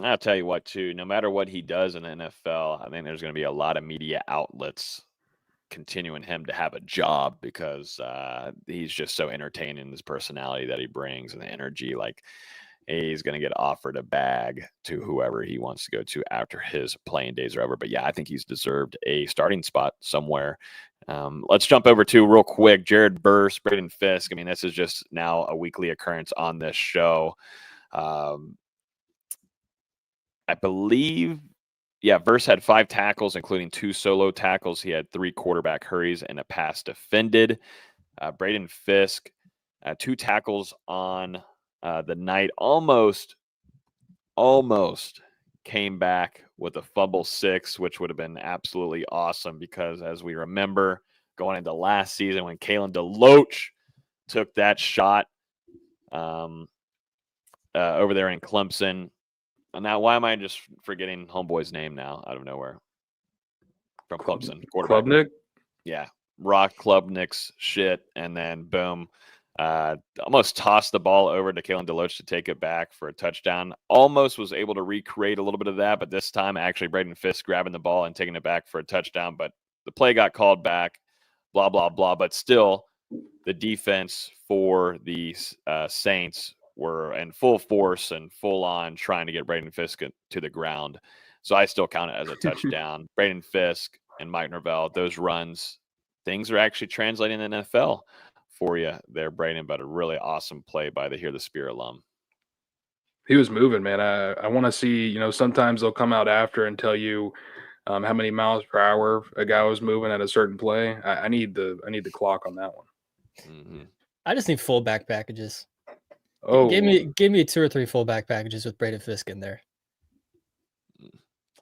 I'll tell you what, too, no matter what he does in the NFL, I think there's going to be a lot of media outlets continuing him to have a job, because he's just so entertaining, his personality that he brings and the energy. Like, he's going to get offered a bag to whoever he wants to go to after his playing days are over. But yeah, I think he's deserved a starting spot somewhere. Let's jump over to real quick Jared Verse, Braden Fisk. I mean, this is just now a weekly occurrence on this show. I believe, Verse had 5 tackles, including 2 solo tackles. He had 3 quarterback hurries and a pass defended. Braden Fisk, 2 tackles on the night. Almost came back with a fumble 6, which would have been absolutely awesome, because as we remember, going into last season when Kalen DeLoach took that shot over there in Clemson. And now, why am I just forgetting homeboy's name now out of nowhere? From Clemson, quarterback. Klubnik? Yeah, Rock Klubnik's shit, and then boom, almost tossed the ball over to Kalen DeLoach to take it back for a touchdown. Almost was able to recreate a little bit of that, but this time actually Braden Fisk grabbing the ball and taking it back for a touchdown. But the play got called back, blah, blah, blah. But still, the defense for the Saints were in full force and full on trying to get Braden Fisk to the ground. So I still count it as a touchdown. Braden Fisk and Mike Norvell, those runs, things are actually translating in the NFL for you there, Braden, but a really awesome play by the Hear the Spear alum. He was moving, man. I want to see, sometimes they'll come out after and tell you how many miles per hour a guy was moving at a certain play. I need the clock on that one. Mm-hmm. I just need fullback packages. Oh, give me 2 or 3 fullback packages with Braden Fisk in there.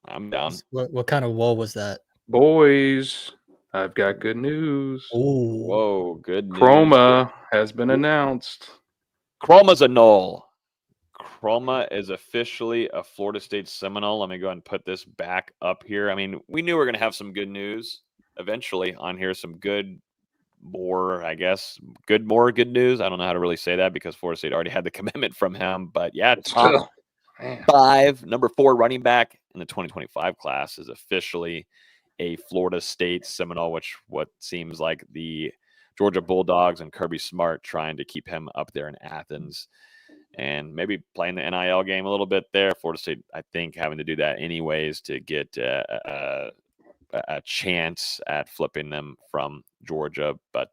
I'm down. What kind of wall was that? Boys, I've got good news. Oh, whoa, good news. Chroma has been announced. Chroma's a Nole. Chroma is officially a Florida State Seminole. Let me go ahead and put this back up here. I mean, we knew we were going to have some good news eventually on here. Some more good news. I don't know how to really say that because Florida State already had the commitment from him. But yeah, top 5, number 4 running back in the 2025 class is officially a Florida State Seminole, which what seems like the Georgia Bulldogs and Kirby Smart trying to keep him up there in Athens and maybe playing the NIL game a little bit there. Florida State, I think, having to do that anyways to get a chance at flipping them from Georgia, but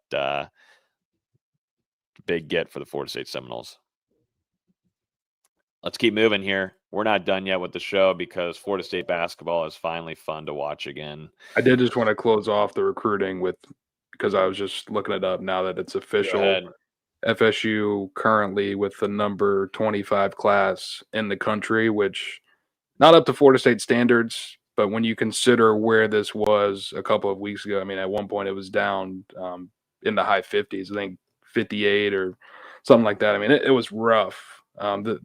big get for the Florida State Seminoles. Let's keep moving here. We're not done yet with the show because Florida State basketball is finally fun to watch again. I did just want to close off the recruiting because I was just looking it up now that it's official. FSU currently with the number 25 class in the country, which not up to Florida State standards, but when you consider where this was a couple of weeks ago, I mean, at one point it was down in the high 50s, I think 58 or something like that. I mean, it was rough.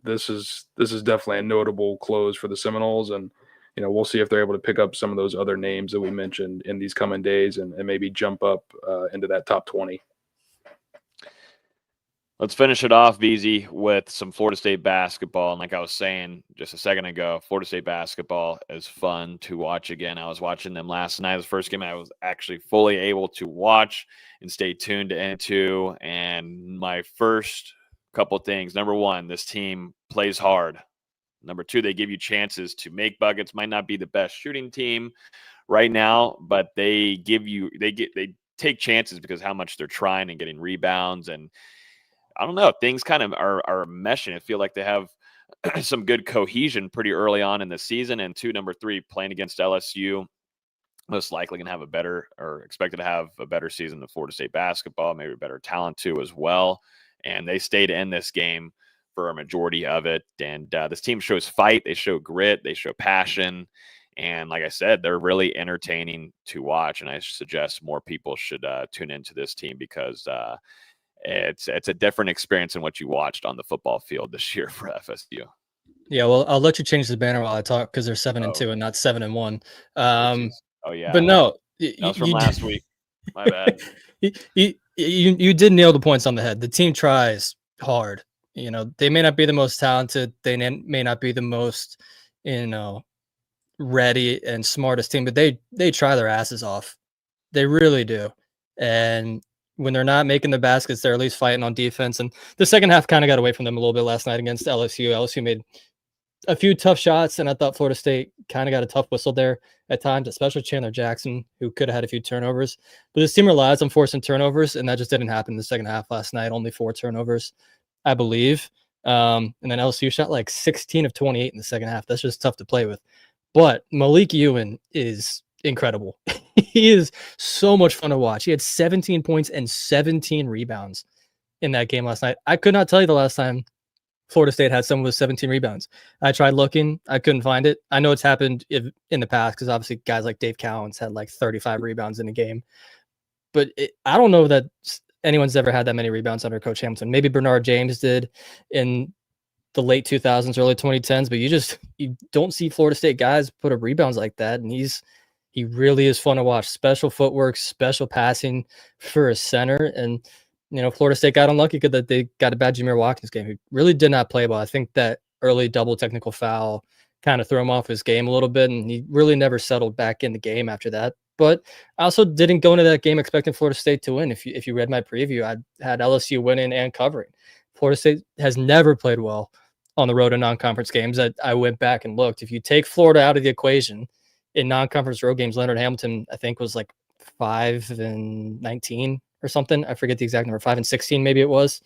This is definitely a notable close for the Seminoles, and we'll see if they're able to pick up some of those other names that we mentioned in these coming days and maybe jump up into that top 20. Let's finish it off, VZ, with some Florida State basketball. And like I was saying just a second ago, Florida State basketball is fun to watch again. I was watching them last night. It was the first game I was actually fully able to watch and stay tuned into. And my first couple things, number 1, this team plays hard. Number 2, they give you chances to make buckets. Might not be the best shooting team right now, but they take chances because how much they're trying and getting rebounds. And I don't know, things kind of are meshing. I feel like they have some good cohesion pretty early on in the season. And number 3, playing against LSU, most likely going to have expected to have a better season than Florida State basketball, maybe better talent too as well. And they stayed in this game for a majority of it. And this team shows fight. They show grit. They show passion. And like I said, they're really entertaining to watch. And I suggest more people should tune into this team because it's a different experience than what you watched on the football field this year for FSU. Yeah, well, I'll let you change the banner while I talk because they're 7-2 and not 7-1. Oh yeah, but no, that was from last week. My bad. You did nail the points on the head. The team tries hard. They may not be the most talented. They may not be the most, ready and smartest team, but they try their asses off. They really do. And when they're not making the baskets, they're at least fighting on defense. And the second half kind of got away from them a little bit last night against LSU. LSU made a few tough shots, and I thought Florida State kind of got a tough whistle there at times, especially Chandler Jackson, who could have had a few turnovers. But this team relies on forcing turnovers, and that just didn't happen in the second half last night. Only 4 turnovers, I believe. And then LSU shot like 16 of 28 in the second half. That's just tough to play with. But Malik Ewan is incredible. He is so much fun to watch. He had 17 points and 17 rebounds in that game last night. I could not tell you the last time Florida State had someone with 17 rebounds. I tried looking. I couldn't find it. I know it's happened in the past because obviously guys like Dave Cowens had like 35 rebounds in a game. But I don't know that anyone's ever had that many rebounds under Coach Hamilton. Maybe Bernard James did in the late 2000s, early 2010s, but you don't see Florida State guys put up rebounds like that. And he really is fun to watch. Special footwork, special passing for a center. And, Florida State got unlucky because they got a bad Jameer Watkins game, who really did not play well. I think that early double technical foul kind of threw him off his game a little bit, and he really never settled back in the game after that. But I also didn't go into that game expecting Florida State to win. If you read my preview, I had LSU winning and covering. Florida State has never played well on the road in non-conference games. I went back and looked. If you take Florida out of the equation in non-conference road games, Leonard Hamilton, I think, was like 5-19 or something. I forget the exact number, 5-16 maybe it was.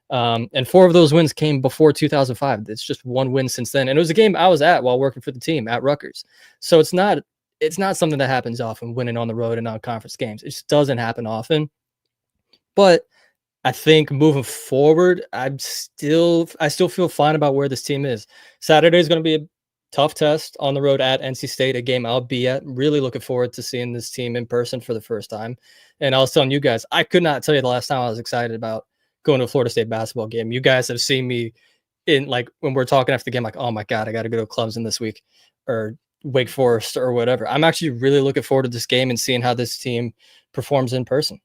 And 4 of those wins came before 2005. It's just 1 win since then. And it was a game I was at while working for the team at Rutgers. So it's not something that happens often, winning on the road in non-conference games. It just doesn't happen often. But I think moving forward, I still feel fine about where this team is. Saturday is going to be a tough test on the road at NC State, a game I'll be at. Really looking forward to seeing this team in person for the first time. And I was telling you guys, I could not tell you the last time I was excited about going to a Florida State basketball game. You guys have seen me in, like, when we're talking after the game, like, oh my God, I got to go to Clemson this week or Wake Forest or whatever. I'm actually really looking forward to this game and seeing how this team performs in person.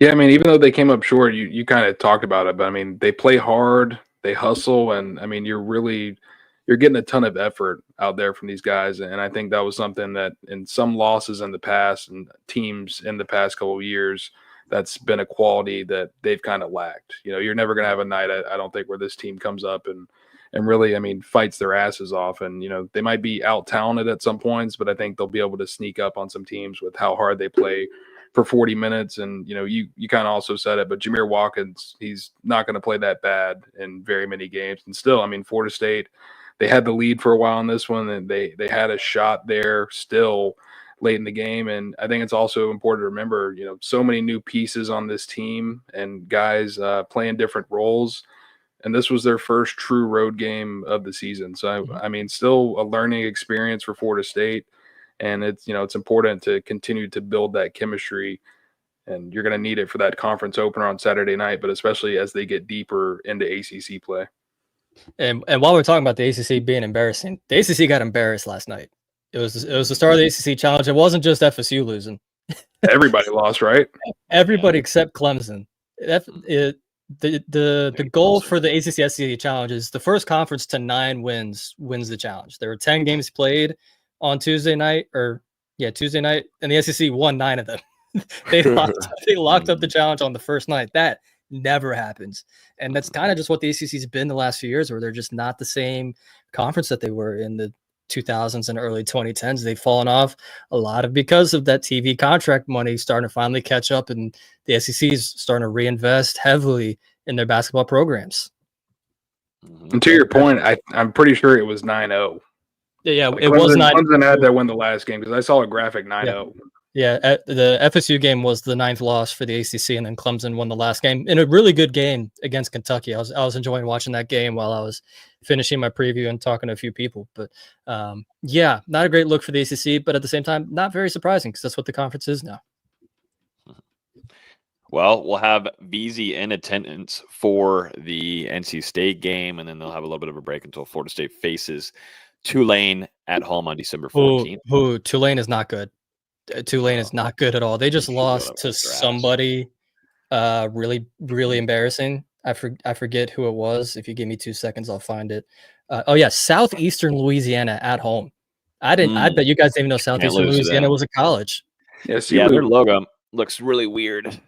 Yeah, I mean, even though they came up short, you kind of talked about it, but I mean, they play hard, they hustle, and I mean, you're getting a ton of effort out there from these guys. And I think that was something that in some losses in the past and teams in the past couple of years, that's been a quality that they've kind of lacked. You're never going to have a night, I don't think, where this team comes up and really, I mean, fights their asses off. And, they might be out-talented at some points, but I think they'll be able to sneak up on some teams with how hard they play for 40 minutes. And, you kind of also said it, but Jameer Watkins, he's not going to play that bad in very many games. And still, I mean, Florida State, they had the lead for a while in this one, and they had a shot there still late in the game. And I think it's also important to remember, so many new pieces on this team and guys playing different roles. And this was their first true road game of the season. So, I mean, still a learning experience for Florida State. And it's important to continue to build that chemistry. And you're going to need it for that conference opener on Saturday night, but especially as they get deeper into ACC play. And while we're talking about the ACC being embarrassing, the ACC got embarrassed last night. It was the start of the ACC challenge. It wasn't just FSU losing. Everybody lost, right? Everybody except Clemson. The goal for the ACC SEC challenge is the first conference to 9 wins the challenge. There were 10 games played on Tuesday night, and the SEC won 9 of them. They locked up the challenge on the first night. That never happens. And that's kind of just what the ACC's been the last few years, where they're just not the same conference that they were in the 2000s and early 2010s. They've fallen off a lot because of that TV contract money starting to finally catch up, and the SEC is starting to reinvest heavily in their basketball programs. And to your point, I'm pretty sure it was 9-0. Yeah, like it was 9-0. Clemson had that win the last game because I saw a graphic 9-0. Yeah, the FSU game was the 9th loss for the ACC, and then Clemson won the last game in a really good game against Kentucky. I was enjoying watching that game while I was finishing my preview and talking to a few people. But not a great look for the ACC, but at the same time, not very surprising because that's what the conference is now. Well, we'll have VZ in attendance for the NC State game, and then they'll have a little bit of a break until Florida State faces Tulane at home on December 14th. Tulane is not good. Tulane is not good at all. They just lost to somebody really, really embarrassing. I forget who it was. If you give me 2 seconds, I'll find it. Southeastern Louisiana at home. I bet you guys didn't even know Southeastern Louisiana was a college. Yes, their logo looks really weird.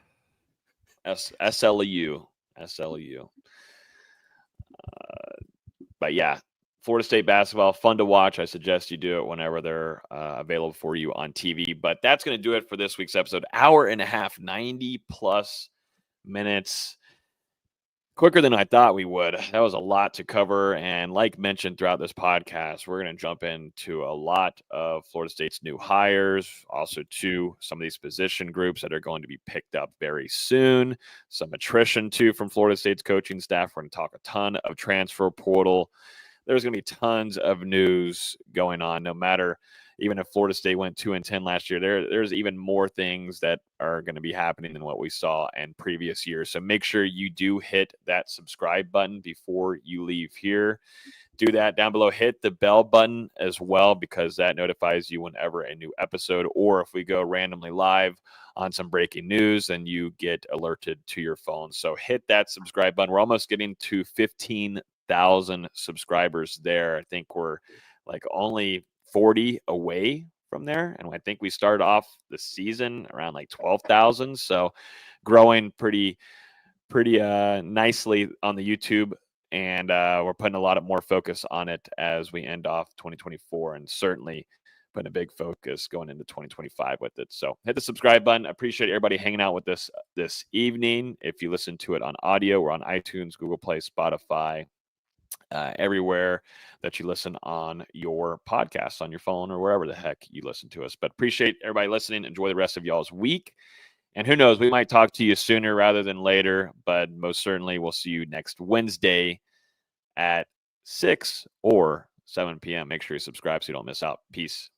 SLU. But yeah, Florida State basketball, fun to watch. I suggest you do it whenever they're available for you on TV. But that's going to do it for this week's episode. Hour and a half, 90+ minutes. Quicker than I thought we would. That was a lot to cover. And like mentioned throughout this podcast, we're going to jump into a lot of Florida State's new hires, also to some of these position groups that are going to be picked up very soon. Some attrition, too, from Florida State's coaching staff. We're going to talk a ton of transfer portal. There's going to be tons of news going on, no matter even if Florida State went 2-10 last year, there's even more things that are going to be happening than what we saw in previous years. So make sure you do hit that subscribe button before you leave here. Do that down below. Hit the bell button as well, because that notifies you whenever a new episode, or if we go randomly live on some breaking news, then you get alerted to your phone. So hit that subscribe button. We're almost getting to 15,000 subscribers there. I think we're like only 40 away from there. And I think we started off the season around like 12,000. So growing pretty nicely on the YouTube. And we're putting a lot more focus on it as we end off 2024, and certainly putting a big focus going into 2025 with it. So hit the subscribe button. I appreciate everybody hanging out with us this evening. If you listen to it on audio, we're on iTunes, Google Play, Spotify, everywhere that you listen on your podcasts, on your phone, or wherever the heck you listen to us. But appreciate everybody listening. Enjoy the rest of y'all's week. And who knows, we might talk to you sooner rather than later, but most certainly we'll see you next Wednesday at 6 or 7 p.m. Make sure you subscribe so you don't miss out. Peace.